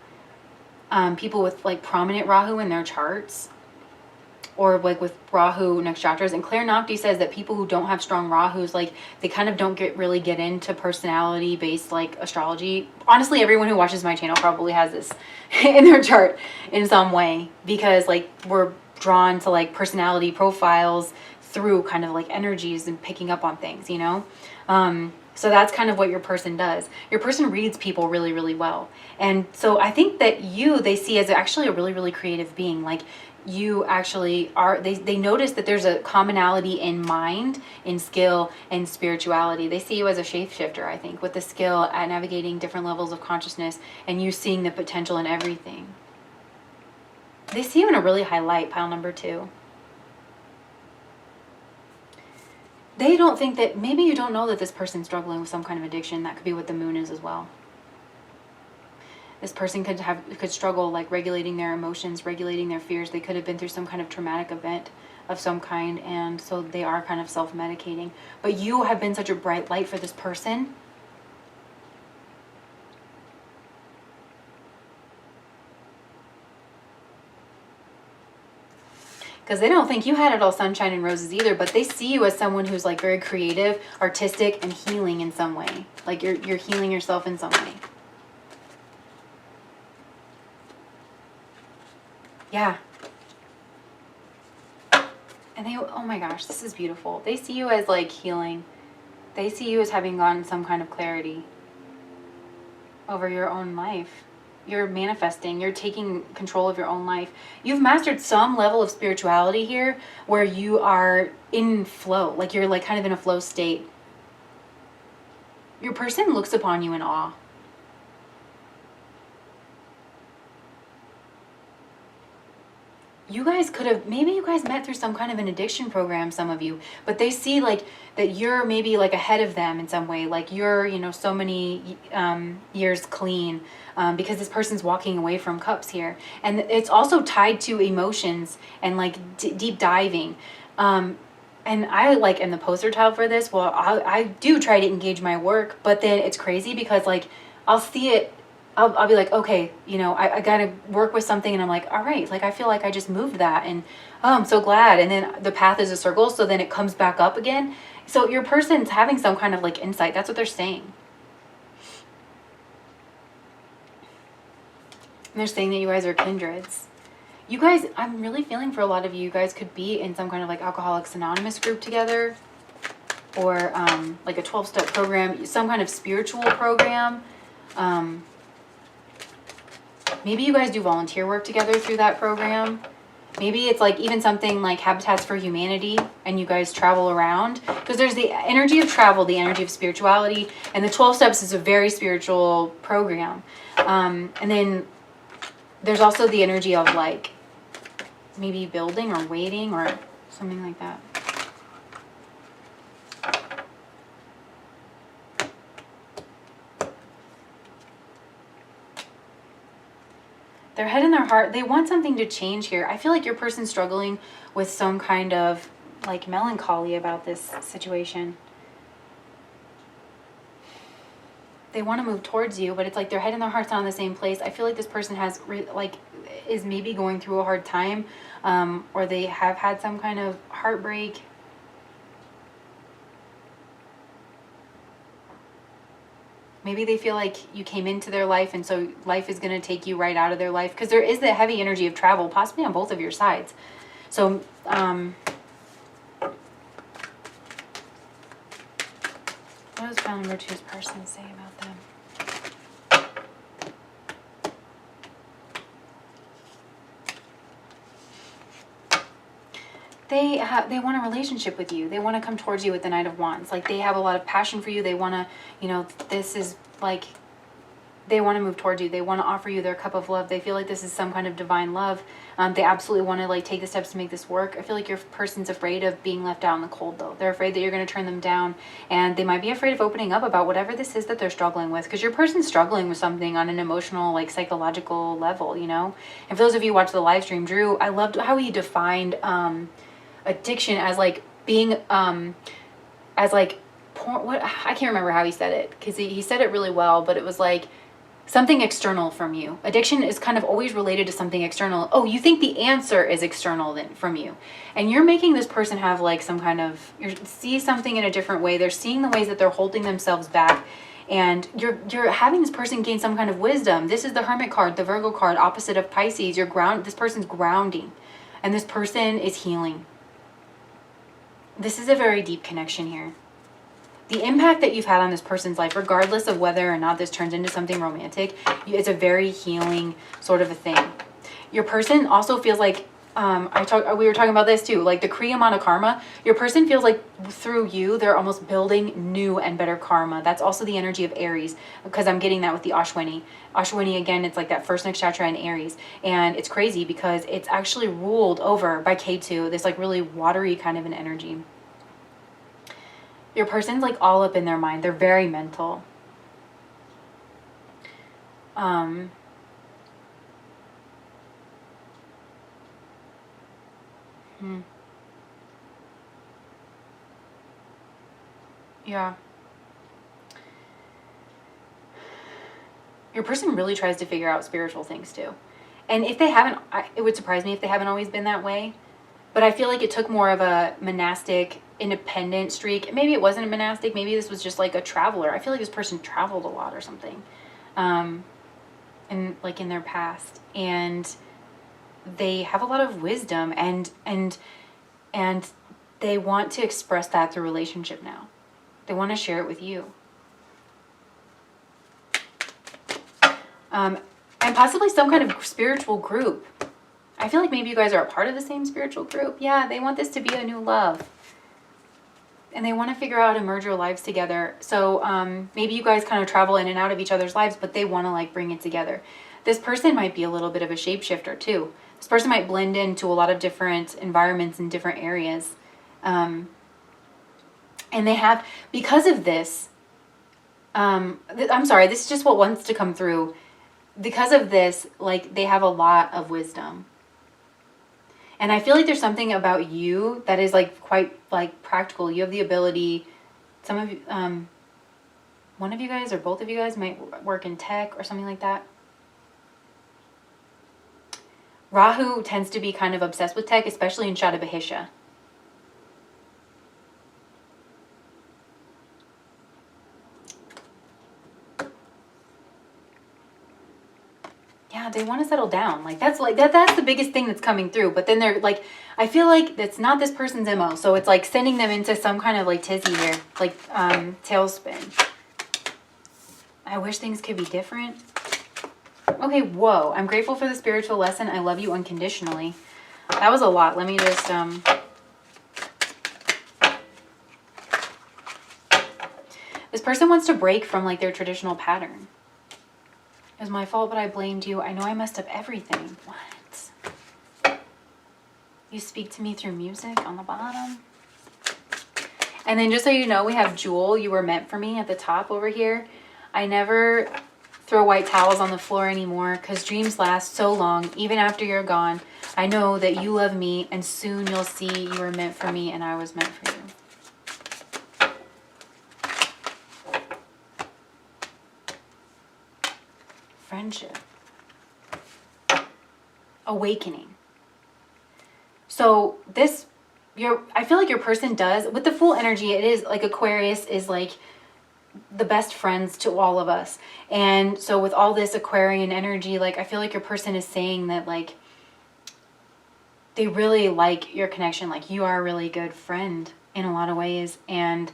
Speaker 1: people with like prominent Rahu in their charts, or like with Rahu Nakshatras. And Claire Nakti says that people who don't have strong Rahus, like they kind of don't really get into personality based like astrology. Honestly, everyone who watches my channel probably has this in their chart in some way, because like we're drawn to like personality profiles through kind of like energies and picking up on things, you know? So that's kind of what your person does. Your person reads people really, really well. And so I think that they see as actually a really, really creative being. Like you actually are, they notice that there's a commonality in mind, in skill, and spirituality. They see you as a shapeshifter, I think, with the skill at navigating different levels of consciousness and you seeing the potential in everything. They see you in a really high light, pile number 2. They don't think that, maybe you don't know that this person's struggling with some kind of addiction. That could be what the moon is as well. This person could struggle like regulating their emotions, regulating their fears. They could have been through some kind of traumatic event of some kind, and so they are kind of self-medicating. But you have been such a bright light for this person. Because they don't think you had it all sunshine and roses either, but they see you as someone who's like very creative, artistic, and healing in some way. Like you're healing yourself in some way. Yeah. And they, oh my gosh, this is beautiful. They see you as like healing. They see you as having gotten some kind of clarity over your own life. You're manifesting, you're taking control of your own life. You've mastered some level of spirituality here where you are in flow, like you're like kind of in a flow state. Your person looks upon you in awe. You guys could have, maybe you guys met through some kind of an addiction program, some of you, but they see like that you're maybe like ahead of them in some way, like you're, you know, so many years clean, because this person's walking away from cups here. And it's also tied to emotions and like deep diving. And I like am the poster child for this. Well, I do try to engage my work, but then it's crazy because like I'll see it, I'll be like, okay, you know, I gotta work with something, and I'm like, all right, like I feel like I just moved that, and oh, I'm so glad. And then the path is a circle, so then it comes back up again. So your person's having some kind of like insight. That's what they're saying. And they're saying that you guys are kindreds. You guys, I'm really feeling for a lot of you, you guys could be in some kind of like Alcoholics Anonymous group together. or like a 12-step program, some kind of spiritual program. Maybe you guys do volunteer work together through that program. Maybe it's like even something like Habitats for Humanity and you guys travel around. Because there's the energy of travel, the energy of spirituality, and the 12 steps is a very spiritual program. And then there's also the energy of like maybe building or waiting or something like that. Their head and their heart, they want something to change here. I feel like your person's struggling with some kind of like melancholy about this situation. They want to move towards you, but it's like their head and their heart's not in the same place. I feel like this person has is maybe going through a hard time, or they have had some kind of heartbreak. Maybe they feel like you came into their life and so life is going to take you right out of their life. Because there is the heavy energy of travel, possibly on both of your sides. So, what does Found Number 2's person say about them? They want a relationship with you. They want to come towards you with the Knight of Wands. Like, they have a lot of passion for you. They want to, you know, this is like, they want to move towards you. They want to offer you their cup of love. They feel like this is some kind of divine love. They absolutely want to like take the steps to make this work. I feel like your person's afraid of being left out in the cold though. They're afraid that you're going to turn them down, and they might be afraid of opening up about whatever this is that they're struggling with, because your person's struggling with something on an emotional, like psychological level, you know? And for those of you who watch the live stream, Drew, I loved how he defined addiction as like being as like porn. What, I can't remember how he said it, because he said it really well, but it was like something external from you. Addiction is kind of always related to something external. Oh, you think the answer is external then from you, and you're making this person have like some kind of, you see something in a different way. They're seeing the ways that they're holding themselves back, and you're having this person gain some kind of wisdom. This is the Hermit card, the Virgo card, opposite of Pisces. This person's grounding, and this person is healing. This is a very deep connection here. The impact that you've had on this person's life, regardless of whether or not this turns into something romantic, it's a very healing sort of a thing. Your person also feels like, we were talking about this too, like the Kriyamana karma. Your person feels like through you, they're almost building new and better karma. That's also the energy of Aries, because I'm getting that with the Ashwini. Ashwini, again, it's like that first nakshatra in Aries. And it's crazy because it's actually ruled over by Ketu, this like really watery kind of an energy. Your person's like all up in their mind. They're very mental. Yeah. Your person really tries to figure out spiritual things too. And if they haven't, it would surprise me if they haven't always been that way. But I feel like it took more of a monastic, independent streak. Maybe it wasn't a monastic. Maybe this was just like a traveler. I feel like this person traveled a lot or something, and like in their past. And they have a lot of wisdom, and they want to express that through relationship now. They want to share it with you. And possibly some kind of spiritual group. I feel like maybe you guys are a part of the same spiritual group. Yeah, they want this to be a new love. And they want to figure out how to merge your lives together. So maybe you guys kind of travel in and out of each other's lives, but they want to like bring it together. This person might be a little bit of a shapeshifter too. This person might blend into a lot of different environments in different areas. And they have, because of this, I'm sorry, this is just what wants to come through. Because of this, like, they have a lot of wisdom. And I feel like there's something about you that is like quite like practical. You have the ability, some of you, one of you guys or both of you guys might work in tech or something like that. Rahu tends to be kind of obsessed with tech, especially in Shadabahisha. Yeah, they want to settle down. Like that's the biggest thing that's coming through. But then they're like, I feel like that's not this person's MO. So it's like sending them into some kind of like tizzy here, like tailspin. I wish things could be different. Okay, whoa. I'm grateful for the spiritual lesson. I love you unconditionally. That was a lot. Let me just this person wants to break from like their traditional pattern. It was my fault, but I blamed you. I know I messed up everything. What? You speak to me through music on the bottom. And then just so you know, we have Jewel, you were meant for me at the top over here. I never throw white towels on the floor anymore because dreams last so long, even after you're gone. I know that you love me and soon you'll see you were meant for me and I was meant for you. Friendship. Awakening. So this, I feel like your person does, with the full energy, it is like Aquarius is like the best friends to all of us. And so with all this Aquarian energy, like I feel like your person is saying that like they really like your connection. Like you are a really good friend in a lot of ways and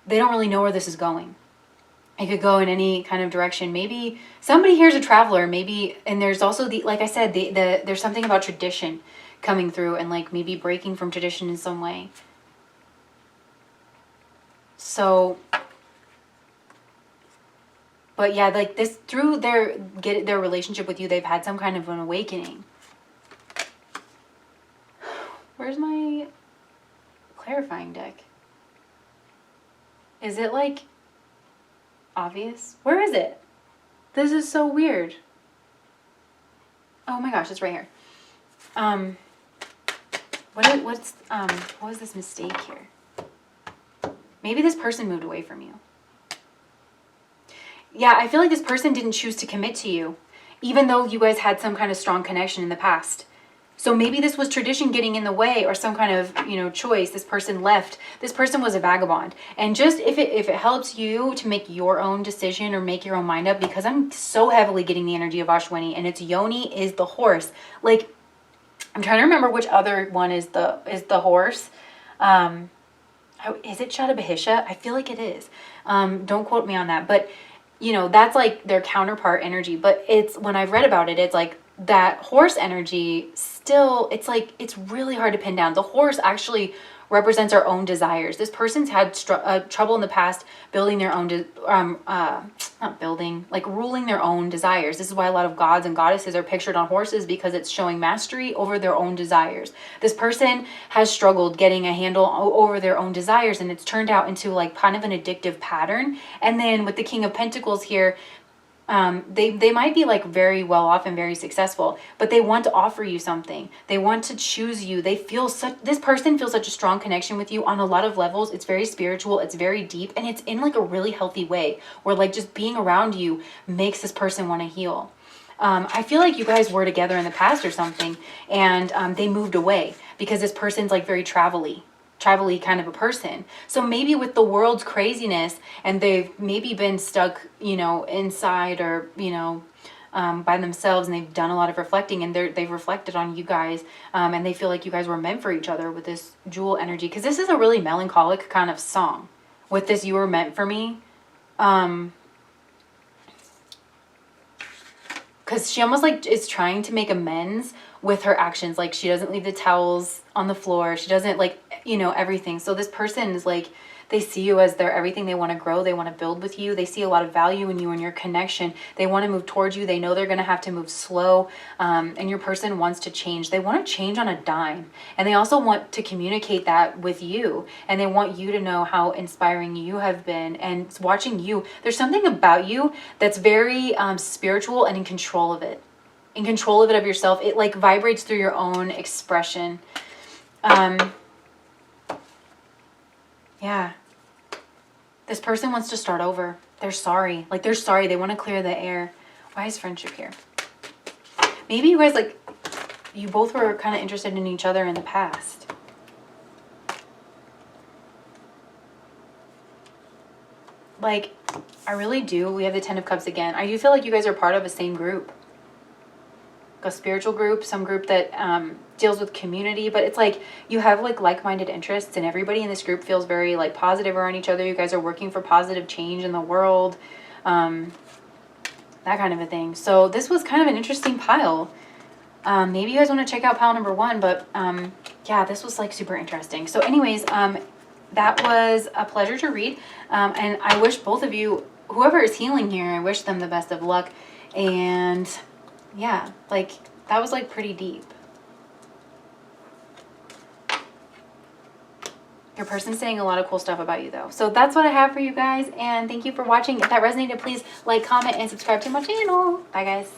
Speaker 1: they don't really know where this is going. It could go in any kind of direction. Maybe somebody here's a traveler, maybe, and there's also the, like I said, there's something about tradition coming through and like maybe breaking from tradition in some way. So, but yeah, like this, through their relationship with you, they've had some kind of an awakening. Where's my clarifying deck? Is it like obvious? Where is it? This is so weird. Oh my gosh, it's right here. What was this mistake here? Maybe this person moved away from you. Yeah, I feel like this person didn't choose to commit to you, even though you guys had some kind of strong connection in the past. So maybe this was tradition getting in the way or some kind of, choice. This person left. This person was a vagabond. And just if it helps you to make your own decision or make your own mind up, because I'm so heavily getting the energy of Ashwini and it's Yoni is the horse. Like, I'm trying to remember which other one is the horse. Is it Shadabahisha? I feel like it is. Don't quote me on that. But, that's like their counterpart energy. But it's, when I've read about it, it's like that horse energy still, it's like, it's really hard to pin down. The horse actually represents our own desires. This person's had trouble in the past building their own, ruling their own desires. This is why a lot of gods and goddesses are pictured on horses, because it's showing mastery over their own desires. This person has struggled getting a handle over their own desires, and it's turned out into like kind of an addictive pattern. And then with the King of Pentacles here, they might be like very well off and very successful, but they want to offer you something. They want to choose you. This person feels such a strong connection with you on a lot of levels. It's very spiritual. It's very deep, and it's in like a really healthy way where like just being around you makes this person want to heal. I feel like you guys were together in the past or something, and they moved away because this person's like very travel-y kind of a person. So maybe with the world's craziness and they've maybe been stuck, inside or, by themselves, and they've done a lot of reflecting, and they've reflected on you guys, and they feel like you guys were meant for each other with this Jewel energy. Because this is a really melancholic kind of song with this "you were meant for me." Because she almost like is trying to make amends with her actions. Like she doesn't leave the towels on the floor. She doesn't everything. So this person is like, they see you as their everything. They want to grow. They want to build with you. They see a lot of value in you and your connection. They want to move towards you. They know they're going to have to move slow. And your person wants to change. They want to change on a dime. And they also want to communicate that with you. And they want you to know how inspiring you have been. And watching you, there's something about you that's very spiritual and in control of it. In control of it, of yourself. It like vibrates through your own expression. Yeah. This person wants to start over. They're sorry. Like, they're sorry. They want to clear the air. Why is friendship here? Maybe you guys, you both were kind of interested in each other in the past. I really do. We have the Ten of Cups again. I do feel like you guys are part of the same group. a spiritual group, some group that deals with community, but it's like you have like like-minded interests, and everybody in this group feels very like positive around each other. You guys are working for positive change in the world, that kind of a thing. So this was kind of an interesting pile. Maybe you guys want to check out pile number 1, but yeah, this was like super interesting. So anyways, that was a pleasure to read, and I wish both of you, whoever is healing here, I wish them the best of luck. And yeah, like that was like pretty deep. Your person's saying a lot of cool stuff about you though. So that's what I have for you guys, and thank you for watching. If that resonated, please like, comment, and subscribe to my channel. Bye guys.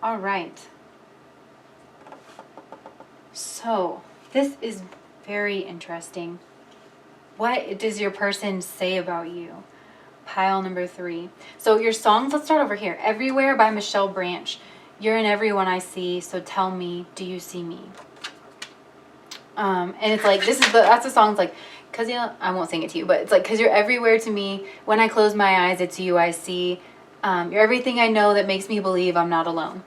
Speaker 1: All right. So this is very interesting. What does your person say about you? Pile number 3. So your songs, let's start over here. Everywhere by Michelle Branch. You're in everyone I see, so tell me, do you see me? And it's like, that's the song. It's like, cause I won't sing it to you, but it's like, cause you're everywhere to me. When I close my eyes, it's you I see. You're everything I know that makes me believe I'm not alone.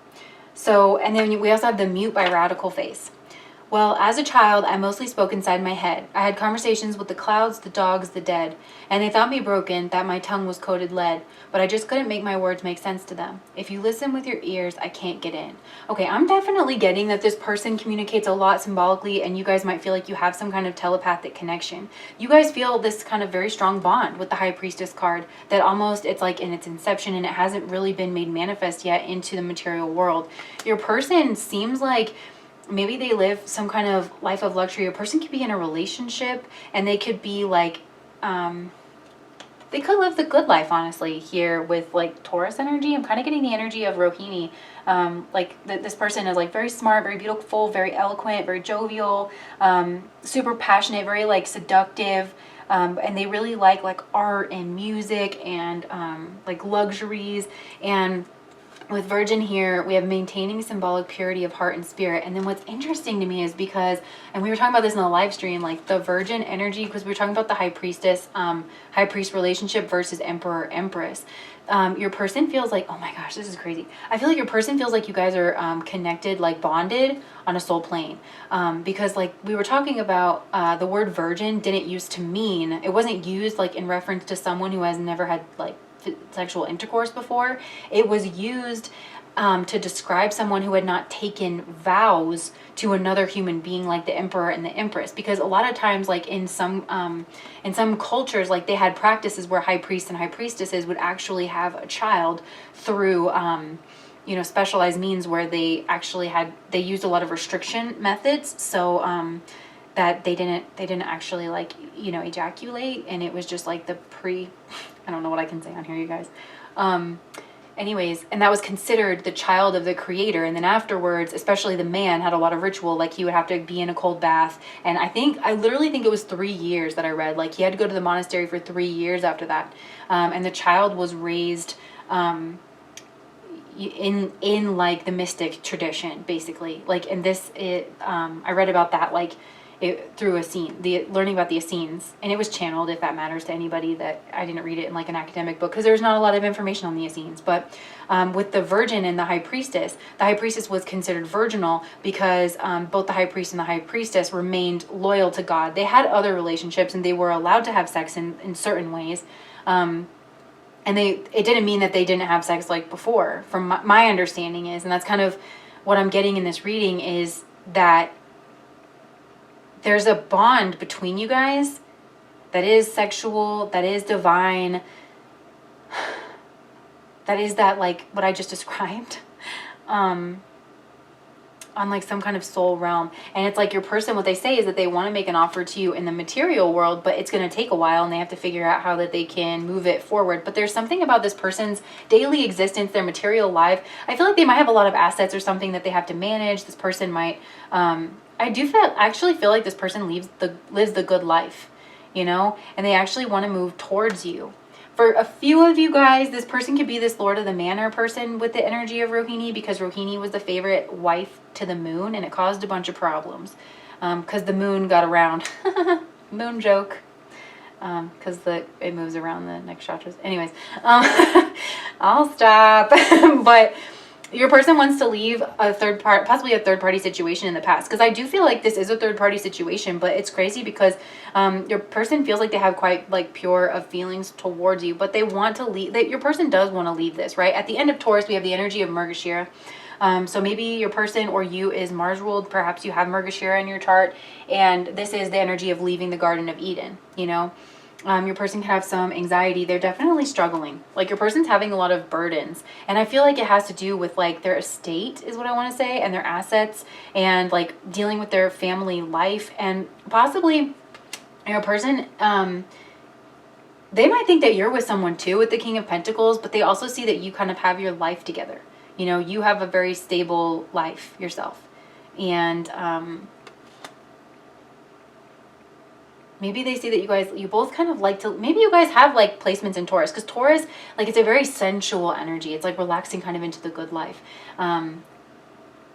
Speaker 1: So, and then we also have The Mute by Radical Face. Well, as a child, I mostly spoke inside my head. I had conversations with the clouds, the dogs, the dead, and they thought me broken, that my tongue was coated lead, but I just couldn't make my words make sense to them. If you listen with your ears, I can't get in. Okay, I'm definitely getting that this person communicates a lot symbolically, and you guys might feel like you have some kind of telepathic connection. You guys feel this kind of very strong bond with the High Priestess card that almost, it's like in its inception, and it hasn't really been made manifest yet into the material world. Your person seems like maybe they live some kind of life of luxury. A person could be in a relationship, and they could be like, they could live the good life, honestly, here with like Taurus energy. I'm kind of getting the energy of Rohini. This person is like very smart, very beautiful, very eloquent, very jovial, super passionate, very like seductive. And they really like art and music and like luxuries. And with Virgin here, we have maintaining symbolic purity of heart and spirit. And then what's interesting to me is because, and we were talking about this in the live stream, like the Virgin energy, because we were talking about the High Priestess, High Priest relationship versus Emperor, Empress. Your person feels like, oh my gosh, this is crazy. I feel like your person feels like you guys are connected, like bonded on a soul plane. Because like we were talking about, the word virgin didn't used to mean, it wasn't used like in reference to someone who has never had like sexual intercourse before. It was used to describe someone who had not taken vows to another human being, like the emperor and the empress. Because a lot of times, like in some cultures, like they had practices where high priests and high priestesses would actually have a child through specialized means, where they used a lot of restriction methods, so that they didn't actually like ejaculate, and it was just like the I don't know what I can say on here, you guys. Anyways, and that was considered the child of the creator. And then afterwards, especially the man had a lot of ritual, like he would have to be in a cold bath. And I literally think it was 3 years that I read, like he had to go to the monastery for 3 years after that. And the child was raised in like the mystic tradition, basically. Like, and I read about that, like through learning about the Essenes, and it was channeled, if that matters to anybody. That I didn't read it in like an academic book because there's not a lot of information on the Essenes. But with the Virgin and the High Priestess was considered virginal because both the High Priest and the High Priestess remained loyal to God. They had other relationships and they were allowed to have sex in certain ways. And it didn't mean that they didn't have sex like before, from my understanding is, and that's kind of what I'm getting in this reading, is that there's a bond between you guys that is sexual, that is divine, that is that, like, what I just described, on like some kind of soul realm. And it's like your person, what they say is that they want to make an offer to you in the material world, but it's going to take a while and they have to figure out how that they can move it forward. But there's something about this person's daily existence, their material life. I feel like they might have a lot of assets or something that they have to manage. This person might, I actually feel like this person lives the good life, you know, and they actually want to move towards you. For a few of you guys, this person could be this Lord of the Manor person with the energy of Rohini, because Rohini was the favorite wife to the moon, and it caused a bunch of problems because the moon got around. Moon joke. Because it moves around the nakshatras. Anyways, I'll stop. But your person wants to leave possibly a third party situation in the past, because I do feel like this is a third party situation, but it's crazy because your person feels like they have quite like pure of feelings towards you, but they want to leave. Your person does want to leave this, right? At the end of Taurus, we have the energy of Mrgashira. So maybe your person or you is Mars ruled. Perhaps you have Mrgashira in your chart, and this is the energy of leaving the Garden of Eden, you know? Your person can have some anxiety. They're definitely struggling. Like your person's having a lot of burdens. And I feel like it has to do with like their estate is what I want to say, and their assets, and like dealing with their family life. And possibly your person, they might think that you're with someone too with the King of Pentacles, but they also see that you kind of have your life together. You know, you have a very stable life yourself. And, maybe they see that you both kind of like to, maybe you guys have like placements in Taurus, because Taurus, like, it's a very sensual energy. It's like relaxing kind of into the good life.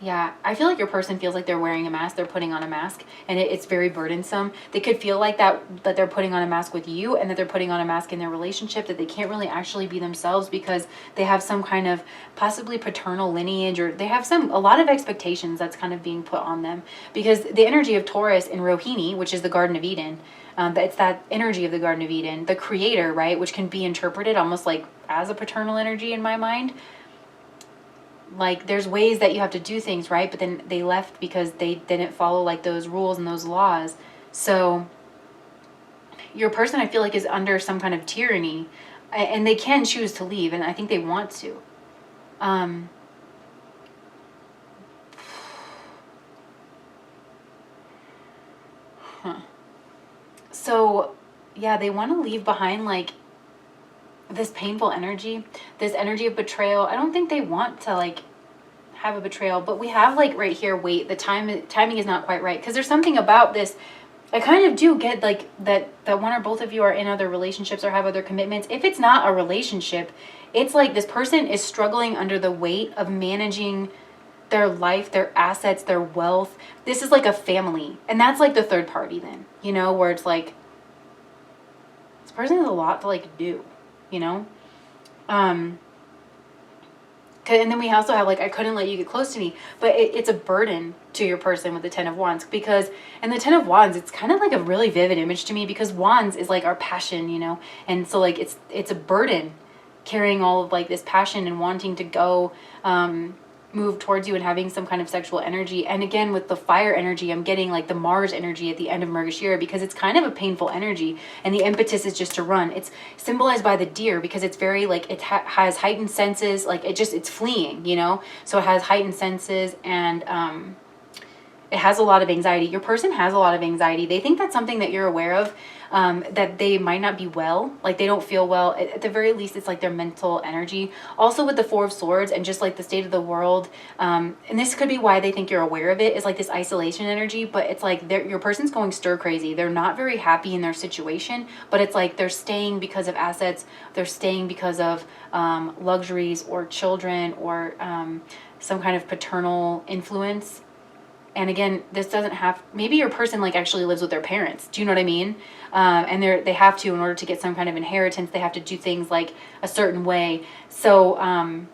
Speaker 1: Yeah, I feel like your person feels like they're wearing a mask, they're putting on a mask, and it's very burdensome. They could feel like that they're putting on a mask with you, and that they're putting on a mask in their relationship, that they can't really actually be themselves because they have some kind of possibly paternal lineage, or they have a lot of expectations that's kind of being put on them. Because the energy of Taurus in Rohini, which is the Garden of Eden, it's that energy of the Garden of Eden, the creator, right, which can be interpreted almost like as a paternal energy in my mind. Like there's ways that you have to do things, right? But then they left because they didn't follow like those rules and those laws. So your person, I feel like, is under some kind of tyranny, and they can choose to leave, and I think they want to. So yeah, they want to leave behind like this painful energy, this energy of betrayal. I don't think they want to like have a betrayal, but we have like right here, wait, the timing is not quite right, because there's something about this. I kind of do get like that one or both of you are in other relationships or have other commitments. If it's not a relationship, it's like this person is struggling under the weight of managing their life, their assets, their wealth. This is like a family, and that's like the third party then, you know, where it's like this person has a lot to like do, you know. And then we also have like, I couldn't let you get close to me, but it's a burden to your person with the Ten of Wands, because, and the Ten of Wands, it's kind of like a really vivid image to me, because Wands is like our passion, you know, and so like it's a burden carrying all of like this passion and wanting to go move towards you and having some kind of sexual energy. And again, with the fire energy, I'm getting like the Mars energy at the end of Mrgashira, because it's kind of a painful energy, and the impetus is just to run. It's symbolized by the deer because it's very like, it has heightened senses, like it's fleeing, you know, so it has heightened senses, and it has a lot of anxiety. Your person has a lot of anxiety. They think that's something that you're aware of, that they might not be well, like they don't feel well. At the very least, it's like their mental energy. Also with the Four of Swords and just like the state of the world, and this could be why they think you're aware of it, is like this isolation energy, but it's like your person's going stir crazy. They're not very happy in their situation, but it's like they're staying because of assets. They're staying because of luxuries or children or some kind of paternal influence. And again, this doesn't have, maybe your person like actually lives with their parents. Do you know what I mean? And they have to, in order to get some kind of inheritance, they have to do things like a certain way. So,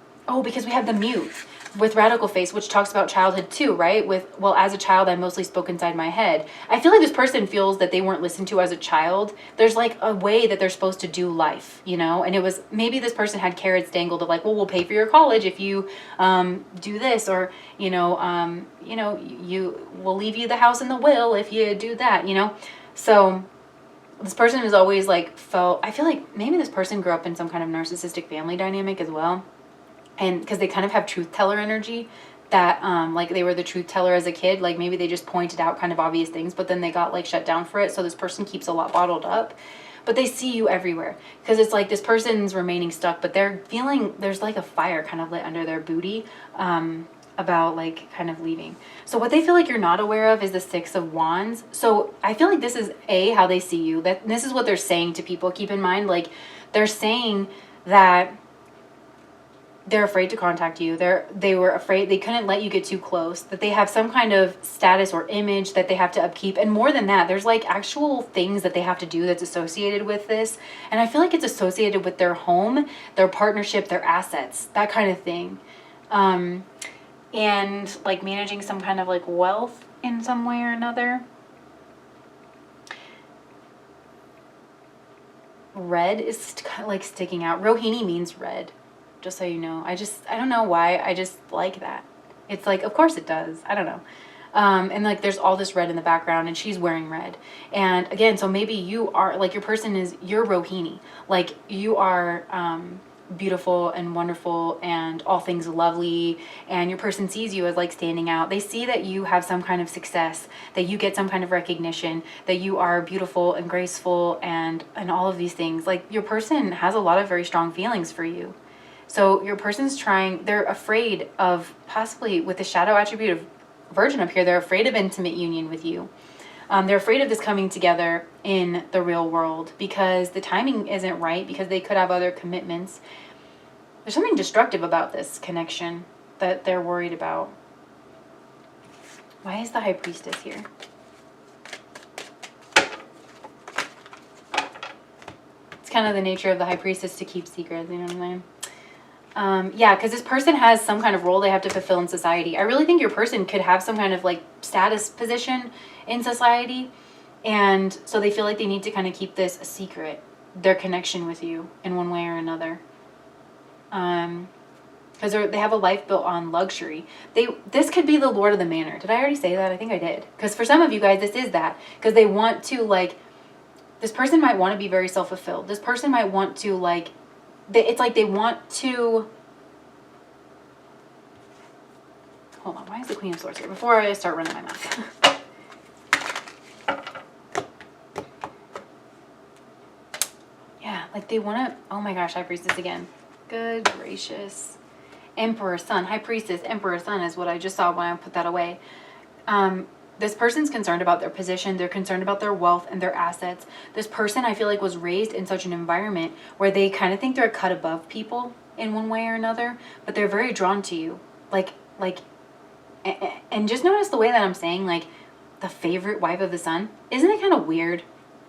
Speaker 1: because we have the mute with radical face, which talks about childhood too, right? Well, as a child, I mostly spoke inside my head. I feel like this person feels that they weren't listened to as a child. There's like a way that they're supposed to do life, and it was, maybe this person had carrots dangled of like, well, we'll pay for your college if you do this, or you will leave you the house and the will if you do that, so this person has always like I feel like maybe this person grew up in some kind of narcissistic family dynamic as well. And because they kind of have truth teller energy, that like they were the truth teller as a kid, like maybe they just pointed out kind of obvious things, but then they got like shut down for it. So this person keeps a lot bottled up, but they see you everywhere, because it's like this person's remaining stuck, but they're feeling there's like a fire kind of lit under their booty about like kind of leaving. So what they feel like you're not aware of is the Six of Wands. So I feel like this is how they see you. That this is what they're saying to people. Keep in mind, like they're saying that they're afraid to contact you. They were afraid, they couldn't let you get too close, that they have some kind of status or image that they have to upkeep. And more than that, there's like actual things that they have to do that's associated with this. And I feel like it's associated with their home, their partnership, their assets, that kind of thing. And like managing some kind of like wealth in some way or another. Red is kind of like sticking out. Rohini means red. Just so you know. I don't know why, I just like that. It's like, of course it does. I don't know. And like there's all this red in the background, and she's wearing red. And again, so maybe you are like, your person is, you're Rohini. Like you are beautiful and wonderful and all things lovely, and your person sees you as like standing out. They see that you have some kind of success, that you get some kind of recognition, that you are beautiful and graceful and all of these things. Like your person has a lot of very strong feelings for you. So your person's they're afraid of, possibly with the shadow attribute of Virgin up here, they're afraid of intimate union with you. They're afraid of this coming together in the real world because the timing isn't right, because they could have other commitments. There's something destructive about this connection that they're worried about. Why is the High Priestess here? It's kind of the nature of the High Priestess to keep secrets, you know what I'm saying? Yeah, because this person has some kind of role they have to fulfill in society. I really think your person could have some kind of like status position in society. And so they feel like they need to kind of keep this a secret, their connection with you in one way or another. Because they have a life built on luxury. This could be the Lord of the Manor. Did I already say that? I think I did. Because for some of you guys, this is that. Because they want to like, this person might want to be very self-fulfilled. This person might want to like, it's like they want to, hold on, why is the Queen of Swords here? Before I start running my mouth. Yeah, like they want to, oh my gosh, High Priestess again. Good gracious. Emperor Sun, High Priestess, Emperor Sun is what I just saw when I put that away. This person's concerned about their position. They're concerned about their wealth and their assets. This person, I feel like, was raised in such an environment where they kind of think they're a cut above people in one way or another, but they're very drawn to you. And just notice the way that I'm saying, like, the favorite wife of the sun. Isn't it kind of weird?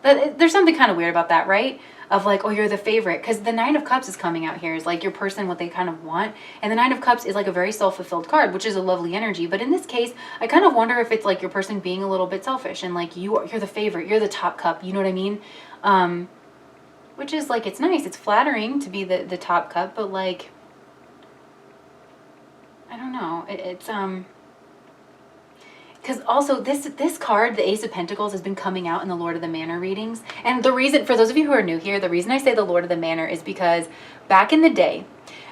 Speaker 1: There's something kind of weird about that, right? Of like, oh, you're the favorite. Because the Nine of Cups is coming out here. Is like your person, what they kind of want. And the Nine of Cups is like a very self-fulfilled card, which is a lovely energy. But in this case, I kind of wonder if it's like your person being a little bit selfish. And like you're the favorite. You're the top cup. You know what I mean? Which is like, it's nice. It's flattering to be the top cup. But like, I don't know. Because also this card, the Ace of Pentacles, has been coming out in the Lord of the Manor readings. And the reason, for those of you who are new here, the reason I say the Lord of the Manor is because back in the day,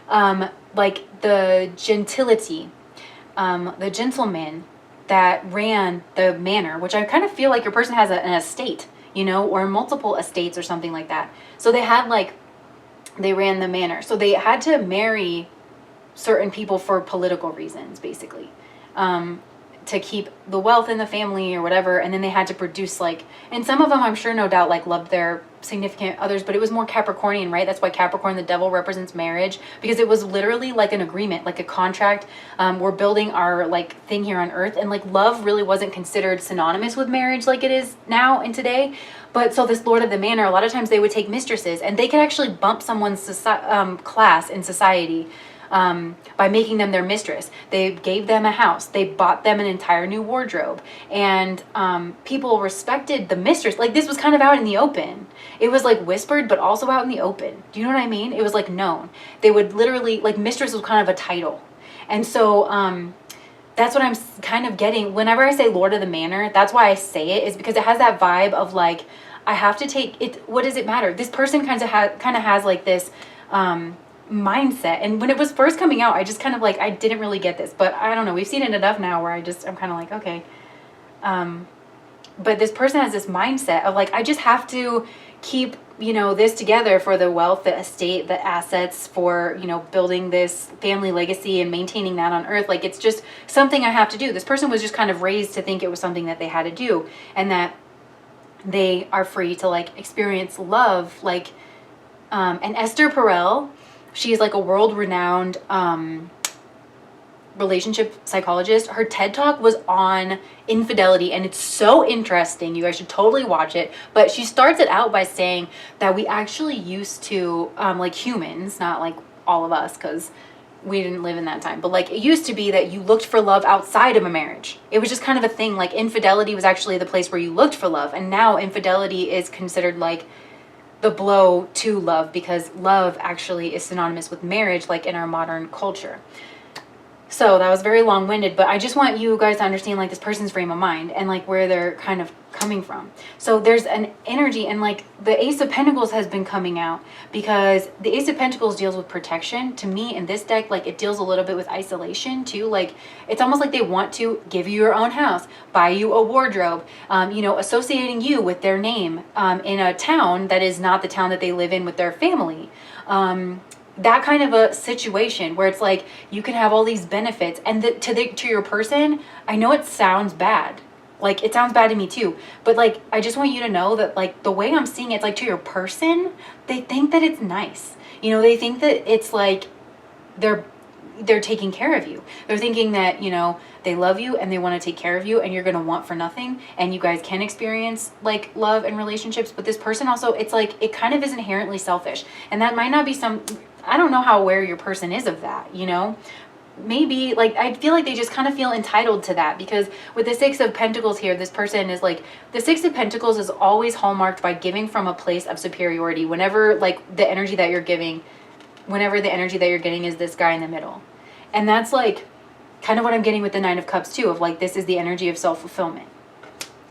Speaker 1: like the gentility, the gentleman that ran the manor, which I kind of feel like your person has an estate, or multiple estates or something like that. So they ran the manor. So they had to marry certain people for political reasons, basically. to keep the wealth in the family or whatever, and then they had to produce like, and some of them I'm sure no doubt like loved their significant others, but it was more Capricornian, right? That's why Capricorn, the devil, represents marriage, because it was literally like an agreement, like a contract. We're building our like thing here on earth, and like love really wasn't considered synonymous with marriage like it is now and today. But so this Lord of the Manor, a lot of times they would take mistresses, and they could actually bump someone's class in society by making them their mistress. They gave them a house. They bought them an entire new wardrobe. And people respected the mistress. Like, this was kind of out in the open. It was like whispered, but also out in the open. Do you know what I mean? It was like known. They would literally, like, mistress was kind of a title. And so that's what I'm kind of getting. Whenever I say Lord of the Manor, that's why I say it, is because it has that vibe of like, I have to take it. What does it matter? This person kind of has like this mindset. And when it was first coming out, I just kind of like, I didn't really get this, but I don't know. We've seen it enough now where I'm kind of like, okay. But this person has this mindset of like, I just have to keep, you know, this together for the wealth, the estate, the assets, for, you know, building this family legacy and maintaining that on earth. Like, it's just something I have to do. This person was just kind of raised to think it was something that they had to do, and that they are free to like experience love. Like, and Esther Perel, she's like a world-renowned relationship psychologist. Her TED Talk was on infidelity, and it's so interesting. You guys should totally watch it. But she starts it out by saying that we actually used to, like humans, not like all of us, because we didn't live in that time, but like it used to be that you looked for love outside of a marriage. It was just kind of a thing. Like, infidelity was actually the place where you looked for love, and now infidelity is considered like the blow to love, because love actually is synonymous with marriage, like in our modern culture. So that was very long-winded, but I just want you guys to understand like this person's frame of mind and like where they're kind of coming from. So there's an energy, and like the Ace of Pentacles has been coming out, because the Ace of Pentacles deals with protection. To me, in this deck, like it deals a little bit with isolation too. Like, it's almost like they want to give you your own house, buy you a wardrobe, you know, associating you with their name in a town that is not the town that they live in with their family. That kind of a situation where it's like you can have all these benefits, and to your person, I know it sounds bad. Like, it sounds bad to me too, but like, I just want you to know that like the way I'm seeing it's like, to your person, they think that it's nice. You know, they think that it's like they're taking care of you. They're thinking that, you know, they love you and they want to take care of you, and you're going to want for nothing, and you guys can experience like love and relationships. But this person also, it's like, it kind of is inherently selfish, and that might not be I don't know how aware your person is of that, you know? Maybe, like, I feel like they just kind of feel entitled to that, because with the Six of Pentacles here, this person is like, the Six of Pentacles is always hallmarked by giving from a place of superiority. Whenever, like, the energy that you're getting is this guy in the middle. And that's, like, kind of what I'm getting with the Nine of Cups, too, of, like, this is the energy of self-fulfillment.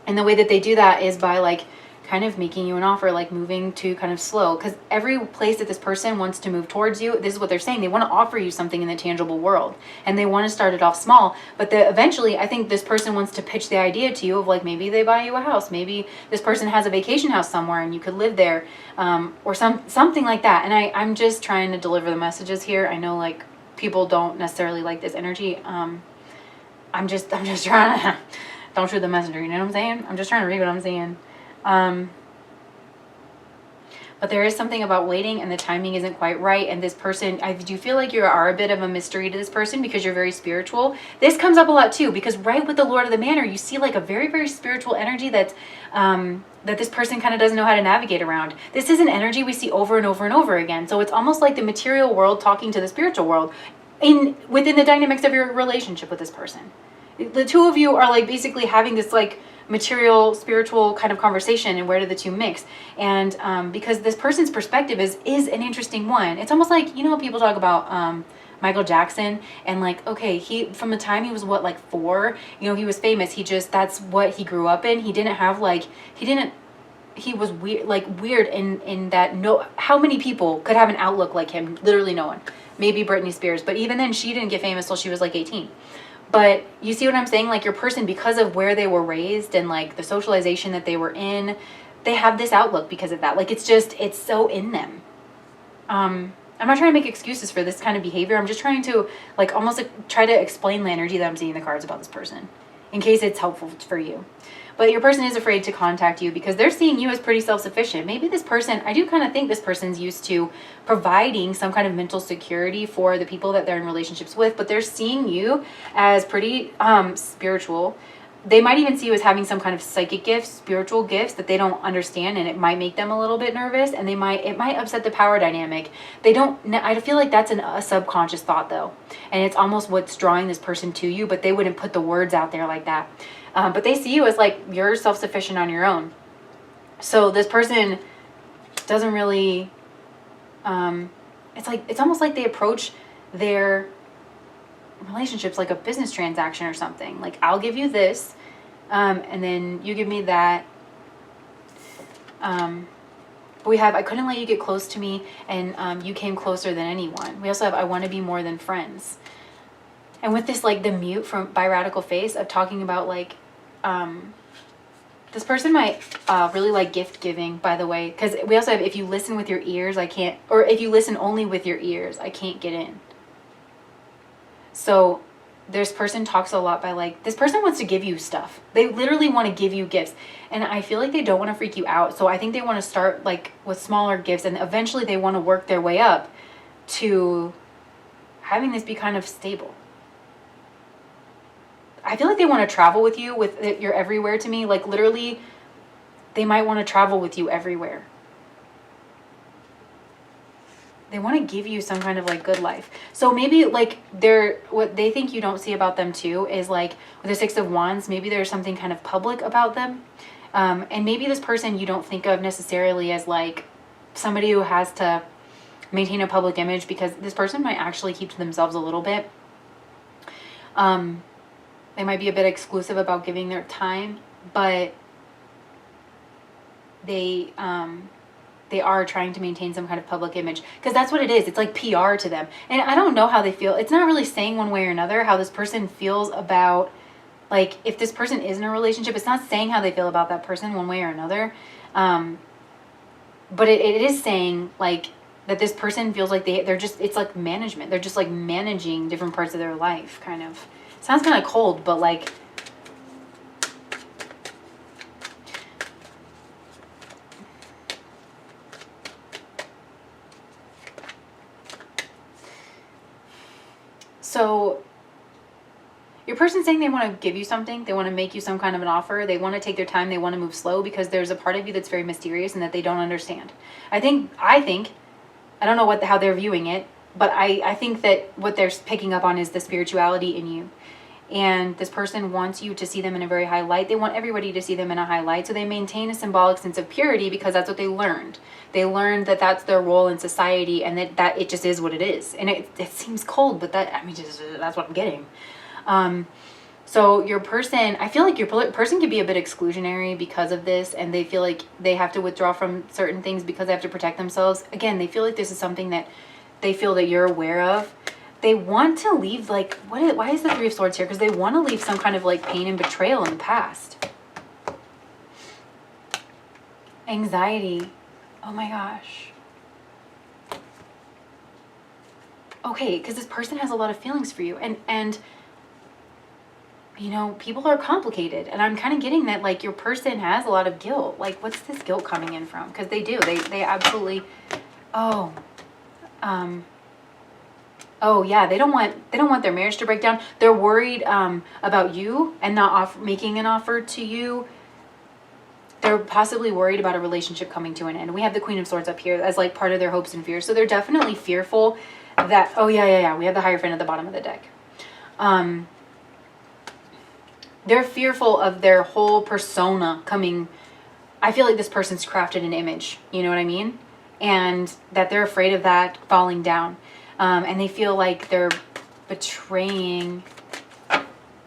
Speaker 1: And the way that they do that is by, like, kind of making you an offer, like moving to kind of slow, because every place that this person wants to move towards you, this is what they're saying, they want to offer you something in the tangible world, and they want to start it off small, but eventually I think this person wants to pitch the idea to you of like, maybe they buy you a house, maybe this person has a vacation house somewhere and you could live there, or something like that. And I'm just trying to deliver the messages here. I know like people don't necessarily like this energy. I'm just trying to don't shoot the messenger, you know what I'm saying? I'm just trying to read what I'm saying. But there is something about waiting, and the timing isn't quite right. And this person, I do feel like you are a bit of a mystery to this person, because you're very spiritual. This comes up a lot too, because right with the Lord of the Manor, you see like a very, very spiritual energy that this person kind of doesn't know how to navigate around. This is an energy we see over and over and over again. So it's almost like the material world talking to the spiritual world within the dynamics of your relationship with this person. The two of you are like basically having this like material spiritual kind of conversation, and where do the two mix? And because this person's perspective is an interesting one. It's almost like, you know, people talk about Michael Jackson, and like, okay, he, from the time he was what, like 4, you know, he was famous. That's what he grew up in. He was weird in that how many people could have an outlook like him? Literally no one. Maybe Britney Spears, but even then she didn't get famous till she was like 18. But you see what I'm saying? Like, your person, because of where they were raised and like the socialization that they were in, they have this outlook because of that. Like, it's so in them. I'm not trying to make excuses for this kind of behavior. I'm just trying to like almost like, try to explain the energy that I'm seeing in the cards about this person. in case it's helpful for you. But your person is afraid to contact you because they're seeing you as pretty self-sufficient. Maybe this person, I do kind of think this person's used to providing some kind of mental security for the people that they're in relationships with, but they're seeing you as pretty spiritual. They might even see you as having some kind of psychic gifts, spiritual gifts that they don't understand, and it might make them a little bit nervous, and it might upset the power dynamic. I feel like that's a subconscious thought though, and it's almost what's drawing this person to you, but they wouldn't put the words out there like that. But they see you as like you're self-sufficient on your own. So this person doesn't really, it's almost like they approach their relationships like a business transaction or something. Like, I'll give you this, and then you give me that. But we have, I couldn't let you get close to me, and you came closer than anyone. We also have, I want to be more than friends. And with this, like, the mute by Radical Face of talking about, like, this person might really like gift giving, by the way, because we also have, if you listen with your ears, I can't, or if you listen only with your ears, I can't get in. So this person talks a lot by, like, this person wants to give you stuff. They literally want to give you gifts. And I feel like they don't want to freak you out. So I think they want to start, like, with smaller gifts, and eventually they want to work their way up to having this be kind of stable. I feel like they want to travel with you, with you're everywhere to me. Like, literally, they might want to travel with you everywhere. They want to give you some kind of, like, good life. So maybe, like, what they think you don't see about them too is, like, with the Six of Wands, maybe there's something kind of public about them. And maybe this person you don't think of necessarily as, like, somebody who has to maintain a public image, because this person might actually keep to themselves a little bit. They might be a bit exclusive about giving their time, but they are trying to maintain some kind of public image, because that's what it is. It's like PR to them. And I don't know how they feel. It's not really saying one way or another how this person feels about, like, if this person is in a relationship, it's not saying how they feel about that person one way or another. But it is saying, like, that this person feels like they're just, it's like management. They're just, like, managing different parts of their life, kind of. Sounds kind of cold, but, like, so your person's saying they want to give you something. They want to make you some kind of an offer. They want to take their time. They want to move slow because there's a part of you that's very mysterious and that they don't understand. I think, I don't know how they're viewing it, but I think that what they're picking up on is the spirituality in you. And this person wants you to see them in a very high light. They want everybody to see them in a high light. So they maintain a symbolic sense of purity because that's what they learned. They learned that that's their role in society, and that it just is what it is. And it seems cold, but that's what I'm getting. So your person, I feel like your person could be a bit exclusionary because of this, and they feel like they have to withdraw from certain things because they have to protect themselves. Again, they feel like this is something that they feel that you're aware of. They want to leave, like, why is the Three of Swords here? Because they want to leave some kind of, like, pain and betrayal in the past. Anxiety. Oh my gosh. Okay, because this person has a lot of feelings for you. And you know, people are complicated. And I'm kind of getting that, like, your person has a lot of guilt. Like, what's this guilt coming in from? Because they do. They absolutely... Oh yeah, they don't want their marriage to break down. They're worried about you and not making an offer to you. They're possibly worried about a relationship coming to an end. We have the Queen of Swords up here as, like, part of their hopes and fears. So they're definitely fearful that, oh yeah. We have the Hierophant at the bottom of the deck. They're fearful of their whole persona coming. I feel like this person's crafted an image, you know what I mean? And that they're afraid of that falling down. And they feel like they're betraying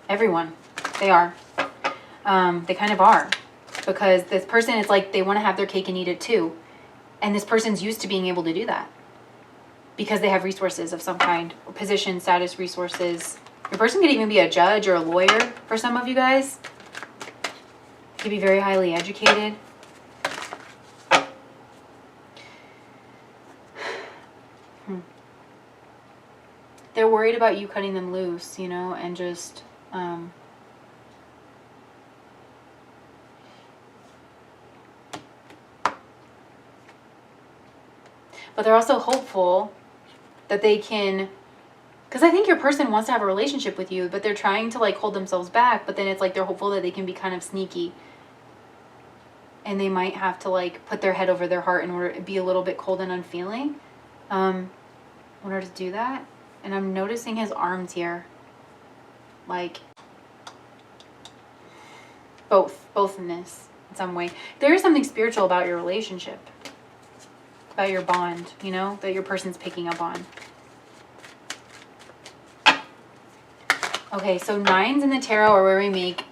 Speaker 1: everyone. They are. They kind of are. Because this person is like, they want to have their cake and eat it too. And this person's used to being able to do that. Because they have resources of some kind. Position, status, resources. Your person could even be a judge or a lawyer for some of you guys. Could be very highly educated. They're worried about you cutting them loose, you know, and just but they're also hopeful that they can, because I think your person wants to have a relationship with you, but they're trying to like hold themselves back, but then it's like they're hopeful that they can be kind of sneaky. And they might have to like put their head over their heart in order to be a little bit cold and unfeeling. In order to do that. And I'm noticing his arms here. Like both in this in some way. There is something spiritual about your relationship. About your bond, you know, that your person's picking up on. Okay, so 9s in the tarot are where we make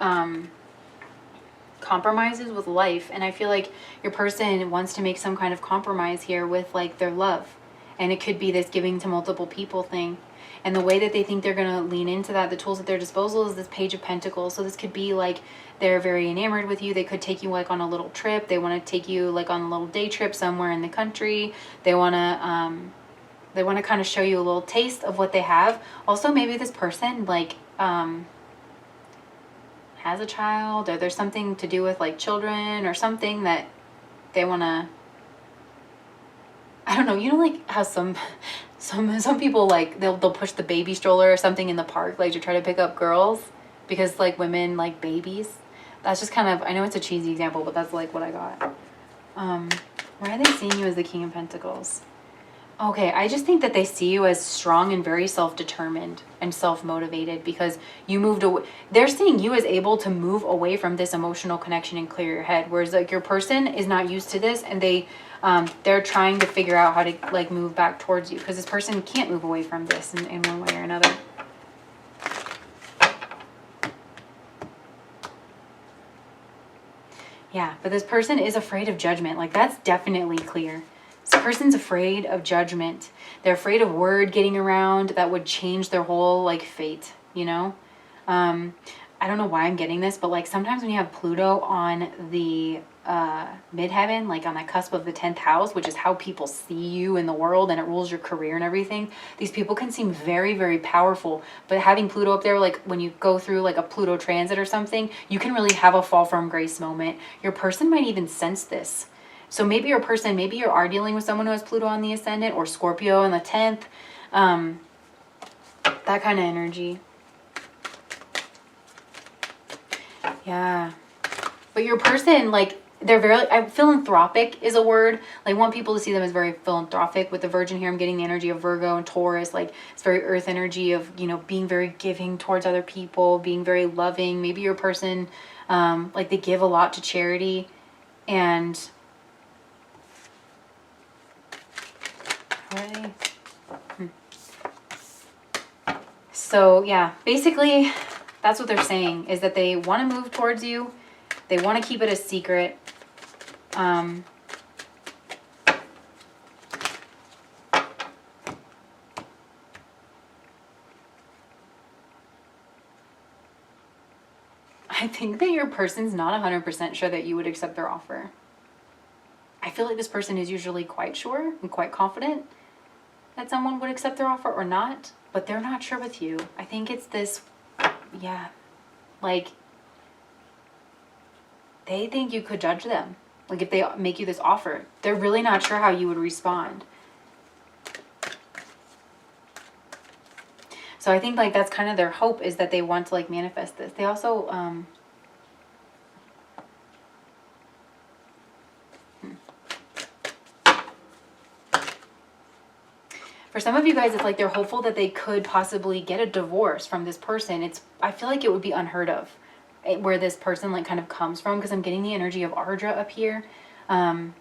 Speaker 1: compromises with life, and I feel like your person wants to make some kind of compromise here with like their love, and it could be this giving to multiple people thing, and the way that they think they're going to lean into that, the tools at their disposal is this Page of Pentacles. So this could be like they're very enamored with you. They could take you like on a little trip. They want to take you like on a little day trip somewhere in the country. They want to kind of show you a little taste of what they have. Also, maybe this person like has a child, or there's something to do with like children or something that they want to, I don't know, you know, like how some people like they'll push the baby stroller or something in the park like to try to pick up girls because like women like babies. That's just kind of, I know it's a cheesy example, but that's like what I got. Why are they seeing you as the King of Pentacles? Okay, I just think that they see you as strong and very self-determined and self-motivated because you moved away. They're seeing you as able to move away from this emotional connection and clear your head. Whereas like your person is not used to this, and they're trying to figure out how to like move back towards you because this person can't move away from this in one way or another. Yeah, but this person is afraid of judgment. Like that's definitely clear. This person's afraid of judgment. They're afraid of word getting around that would change their whole like fate, you know? I don't know why I'm getting this, but like sometimes when you have Pluto on the midheaven, like on the cusp of the 10th house, which is how people see you in the world and it rules your career and everything, these people can seem very, very powerful. But having Pluto up there, like when you go through like a Pluto transit or something, you can really have a fall from grace moment. Your person might even sense this. So maybe your person, maybe you are dealing with someone who has Pluto on the ascendant or Scorpio on the 10th. That kind of energy. Yeah. But your person, like, they're very, philanthropic is a word. Like, I want people to see them as very philanthropic. With the Virgin here, I'm getting the energy of Virgo and Taurus. Like, it's very earth energy of, you know, being very giving towards other people, being very loving. Maybe your person, like, they give a lot to charity. And so yeah, basically that's what they're saying, is that they want to move towards you. They want to keep it a secret. I think that your person's not 100% sure that you would accept their offer. I feel like this person is usually quite sure and quite confident that someone would accept their offer or not, but they're not sure with you. I think it's this, yeah, like they think you could judge them. Like if they make you this offer, they're really not sure how you would respond. So I think like that's kind of their hope, is that they want to like manifest this. They also, for some of you guys, it's like they're hopeful that they could possibly get a divorce from this person. I feel like it would be unheard of where this person like kind of comes from, because I'm getting the energy of Ardra up here. And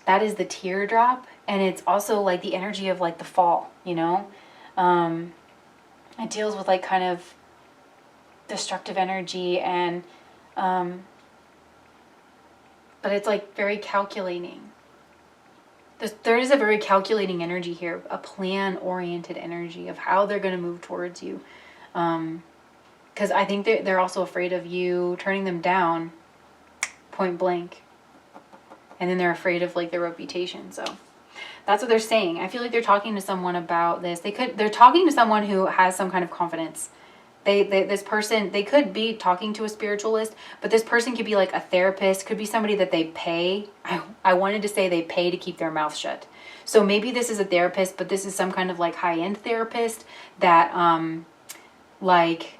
Speaker 1: that is the teardrop. And it's also like the energy of like the fall, you know? It deals with like kind of destructive energy and, but it's like very calculating. There is a very calculating energy here, a plan-oriented energy of how they're going to move towards you. Because I think they're also afraid of you turning them down point blank. And then they're afraid of like their reputation. So that's what they're saying. I feel like they're talking to someone about this. They're talking to someone who has some kind of confidence This person, they could be talking to a spiritualist, but this person could be like a therapist, could be somebody that they pay. I wanted to say they pay to keep their mouth shut. So maybe this is a therapist, but this is some kind of like high-end therapist that like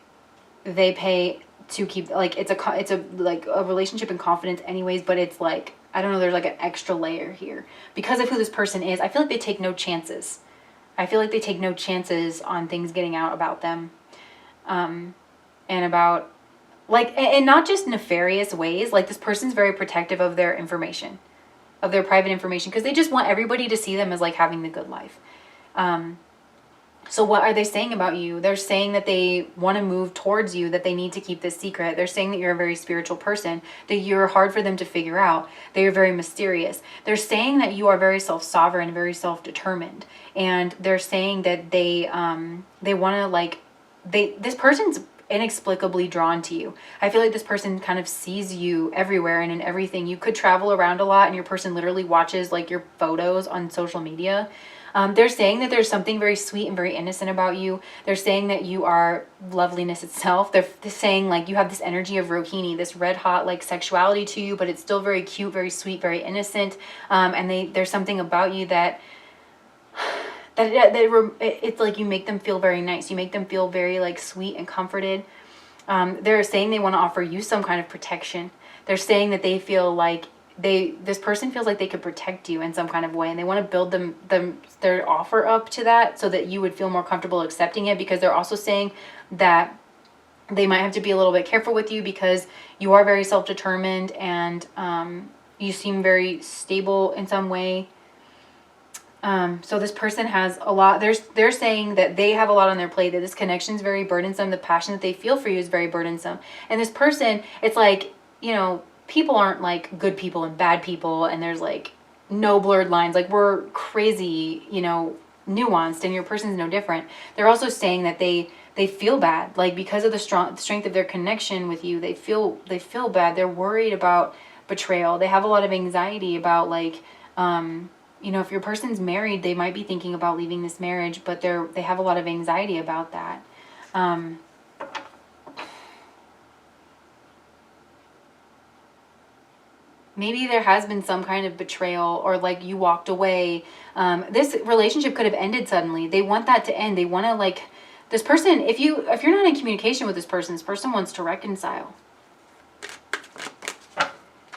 Speaker 1: they pay to keep, like it's a like a relationship in confidence anyways, but it's like, I don't know, there's like an extra layer here because of who this person is. I feel like they take no chances. I feel like they take no chances on things getting out about them. And about like, and not just nefarious ways. Like this person's very protective of their information, of their private information, because they just want everybody to see them as like having the good life. So what are they saying about you? They're saying that they want to move towards you, that they need to keep this secret. They're saying that you're a very spiritual person, that you're hard for them to figure out, that you're very mysterious. They're saying that you are very self-sovereign, very self-determined. And they're saying that they want to like, this person's inexplicably drawn to you. I feel like this person kind of sees you everywhere and in everything. You could travel around a lot and your person literally watches like your photos on social media. They're saying that there's something very sweet and very innocent about you. They're saying that you are loveliness itself. They're saying like you have this energy of Rohini, this red hot like sexuality to you, but it's still very cute, very sweet, very innocent. And there's something about you that it's like you make them feel very nice. You make them feel very like sweet and comforted. They're saying they want to offer you some kind of protection. They're saying that they feel like this person feels like they could protect you in some kind of way, and they want to build their offer up to that so that you would feel more comfortable accepting it, because they're also saying that they might have to be a little bit careful with you because you are very self-determined and you seem very stable in some way. So this person has a lot, they're saying that they have a lot on their plate, that this connection is very burdensome. The passion that they feel for you is very burdensome. And this person, it's like, you know, people aren't like good people and bad people, and there's like no blurred lines. Like we're crazy, you know, nuanced, and your person's no different. They're also saying that they feel bad, like because of the strength of their connection with you, they feel bad. They're worried about betrayal. They have a lot of anxiety about like, you know, if your person's married, they might be thinking about leaving this marriage, but they have a lot of anxiety about that. Maybe there has been some kind of betrayal, or like you walked away. This relationship could have ended suddenly. They want that to end. They want to like, this person, if you're not in communication with this person wants to reconcile.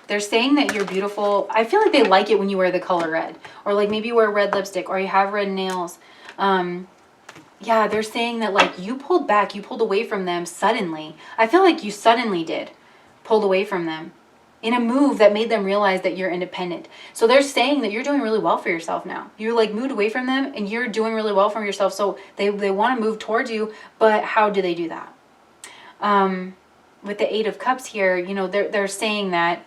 Speaker 1: They're saying that you're beautiful. I feel like they like it when you wear the color red, or like maybe you wear red lipstick, or you have red nails. Yeah, they're saying that like you pulled back, you pulled away from them suddenly. I feel like you suddenly pulled away from them in a move that made them realize that you're independent. So they're saying that you're doing really well for yourself now. You like moved away from them and you're doing really well for yourself. So they want to move towards you, but how do they do that? With the Eight of Cups here, you know, they're saying that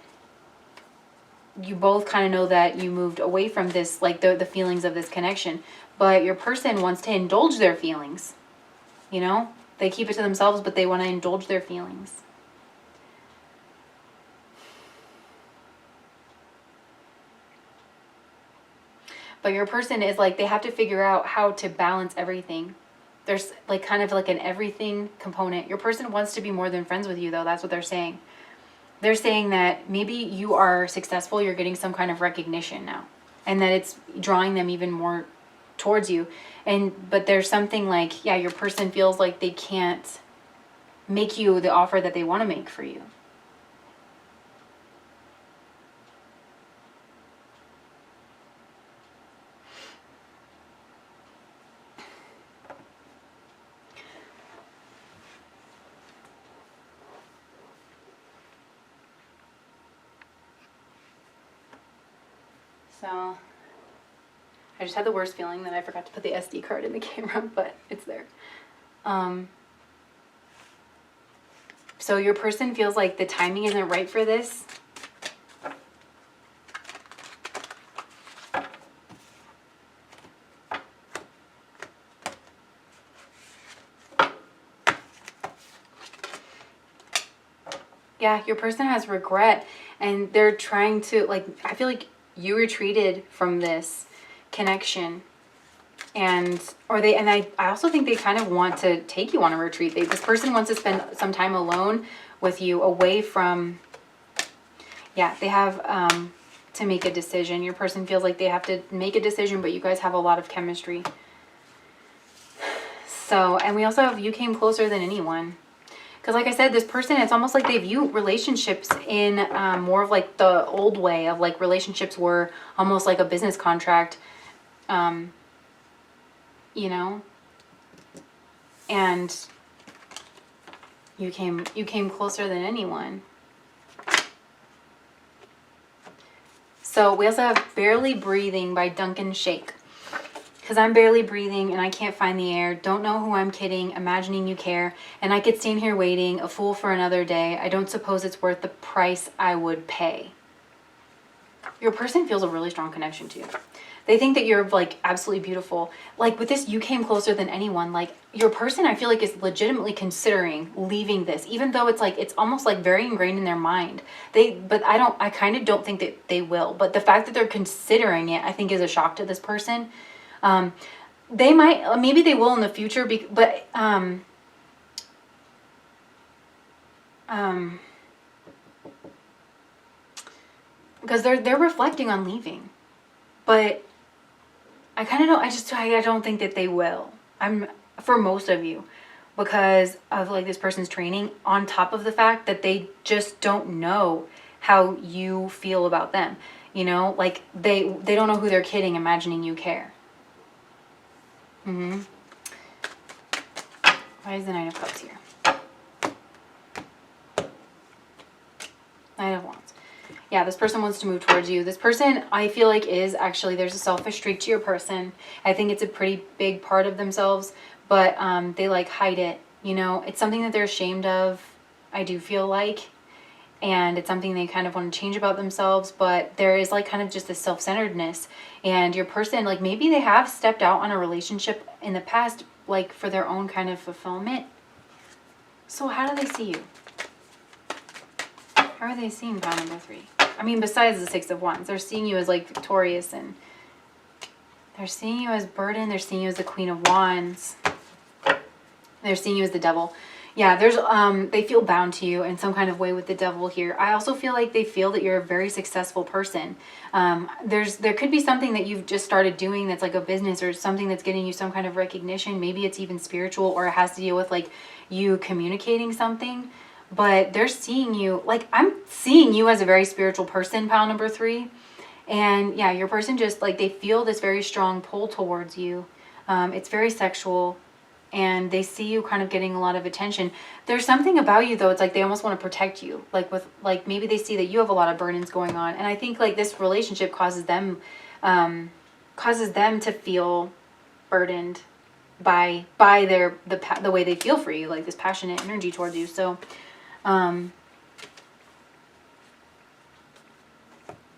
Speaker 1: you both kind of know that you moved away from this, like the feelings of this connection, but your person wants to indulge their feelings. You know, they keep it to themselves, but they want to indulge their feelings. But your person is like, they have to figure out how to balance everything. There's like kind of like an everything component. Your person wants to be more than friends with you, though. That's what they're saying. They're saying that maybe you are successful, you're getting some kind of recognition now, and that it's drawing them even more towards you. But there's something like, yeah, your person feels like they can't make you the offer that they want to make for you. So I just had the worst feeling that I forgot to put the SD card in the camera, but it's there. So your person feels like the timing isn't right for this. Yeah, your person has regret, and they're trying to, like, I feel like you retreated from this connection. I also think they kind of want to take you on a retreat. This person wants to spend some time alone with you, away from, yeah, they have to make a decision. Your person feels like they have to make a decision, but you guys have a lot of chemistry. So, and we also have, you came closer than anyone. Because like I said, this person, it's almost like they view relationships in more of like the old way of like relationships were almost like a business contract, you know, and you came closer than anyone. So we also have Barely Breathing by Duncan Shake. Because I'm barely breathing and I can't find the air. Don't know who I'm kidding, imagining you care. And I could stand here waiting, a fool for another day. I don't suppose it's worth the price I would pay. Your person feels a really strong connection to you. They think that you're like absolutely beautiful. Like with this, you came closer than anyone. Like your person, I feel like is legitimately considering leaving this, even though it's like, it's almost like very ingrained in their mind. I kind of don't think that they will. But the fact that they're considering it, I think is a shock to this person. They might, maybe they will in the future, but because they're reflecting on leaving, but I kind of don't, I don't think that they will. For most of you, because of like this person's training, on top of the fact that they just don't know how you feel about them, you know, like they don't know who they're kidding, imagining you care. Why is the Knight of Cups here? Knight of Wands. Yeah, this person wants to move towards you. This person, I feel like, is actually, there's a selfish streak to your person. I think it's a pretty big part of themselves, but they like hide it. You know, it's something that they're ashamed of, I do feel like. And it's something they kind of want to change about themselves, but there is like kind of just this self-centeredness. And your person, like maybe they have stepped out on a relationship in the past, like for their own kind of fulfillment. So how do they see you? How are they seeing pile number 3? I mean, besides the 6 of Wands, they're seeing you as like victorious, and they're seeing you as burden. They're seeing you as the Queen of Wands. They're seeing you as the Devil. Yeah, there's they feel bound to you in some kind of way with the Devil here. I also feel like they feel that you're a very successful person. There could be something that you've just started doing that's like a business, or something that's getting you some kind of recognition. Maybe it's even spiritual, or it has to deal with like you communicating something. But they're seeing you, like I'm seeing you as a very spiritual person, pile number 3. And yeah, your person just like, they feel this very strong pull towards you. It's very sexual. And they see you kind of getting a lot of attention. There's something about you though, it's like they almost want to protect you. Like maybe they see that you have a lot of burdens going on. And I think like this relationship causes them to feel burdened by the way they feel for you, like this passionate energy towards you. So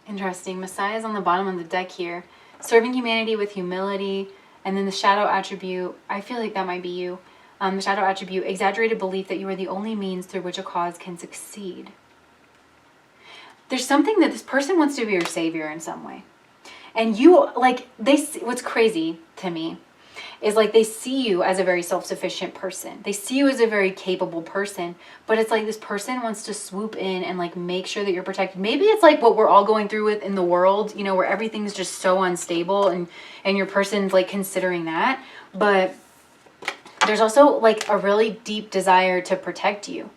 Speaker 1: interesting. Messiah is on the bottom of the deck here. Serving humanity with humility. And then the shadow attribute, I feel like that might be you. The shadow attribute, exaggerated belief that you are the only means through which a cause can succeed. There's something that this person wants to be your savior in some way. And you, like, what's crazy to me is like they see you as a very self-sufficient person. They see you as a very capable person, but it's like this person wants to swoop in and like make sure that you're protected. Maybe it's like what we're all going through with in the world, you know, where everything's just so unstable, and your person's like considering that. But there's also like a really deep desire to protect you.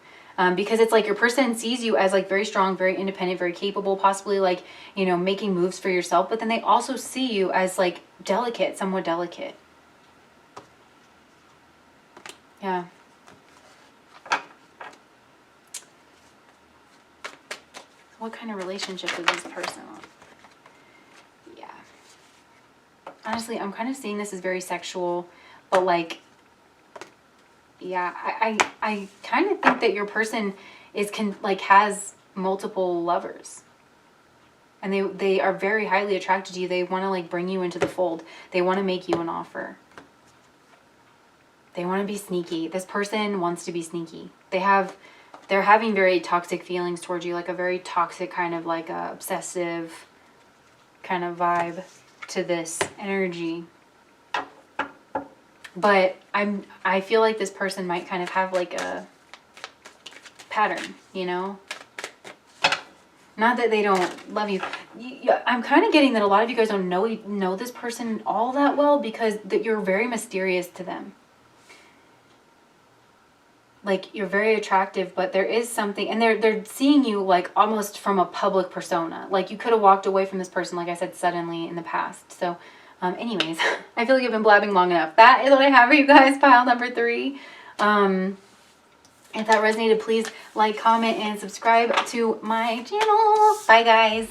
Speaker 1: Because it's like your person sees you as like very strong, very independent, very capable, possibly like, you know, making moves for yourself. But then they also see you as like delicate, somewhat delicate. Yeah. What kind of relationship is this person on? Yeah. Honestly, I'm kind of seeing this as very sexual, but like, yeah, I kind of think that your person has multiple lovers. And they are very highly attracted to you. They want to like bring you into the fold. They want to make you an offer. They want to be sneaky. This person wants to be sneaky. They're having very toxic feelings towards you, like a very toxic kind of like a obsessive kind of vibe to this energy. But I feel like this person might kind of have like a pattern, you know? Not that they don't love you. I'm kind of getting that a lot of you guys don't know this person all that well, because that you're very mysterious to them. Like, you're very attractive, but there is something, and they're seeing you like almost from a public persona. Like, you could have walked away from this person, like I said, suddenly in the past. So, anyways, I feel like I've been blabbing long enough. That is what I have for you guys, pile number 3. If that resonated, please like, comment, and subscribe to my channel. Bye, guys.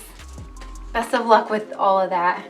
Speaker 1: Best of luck with all of that.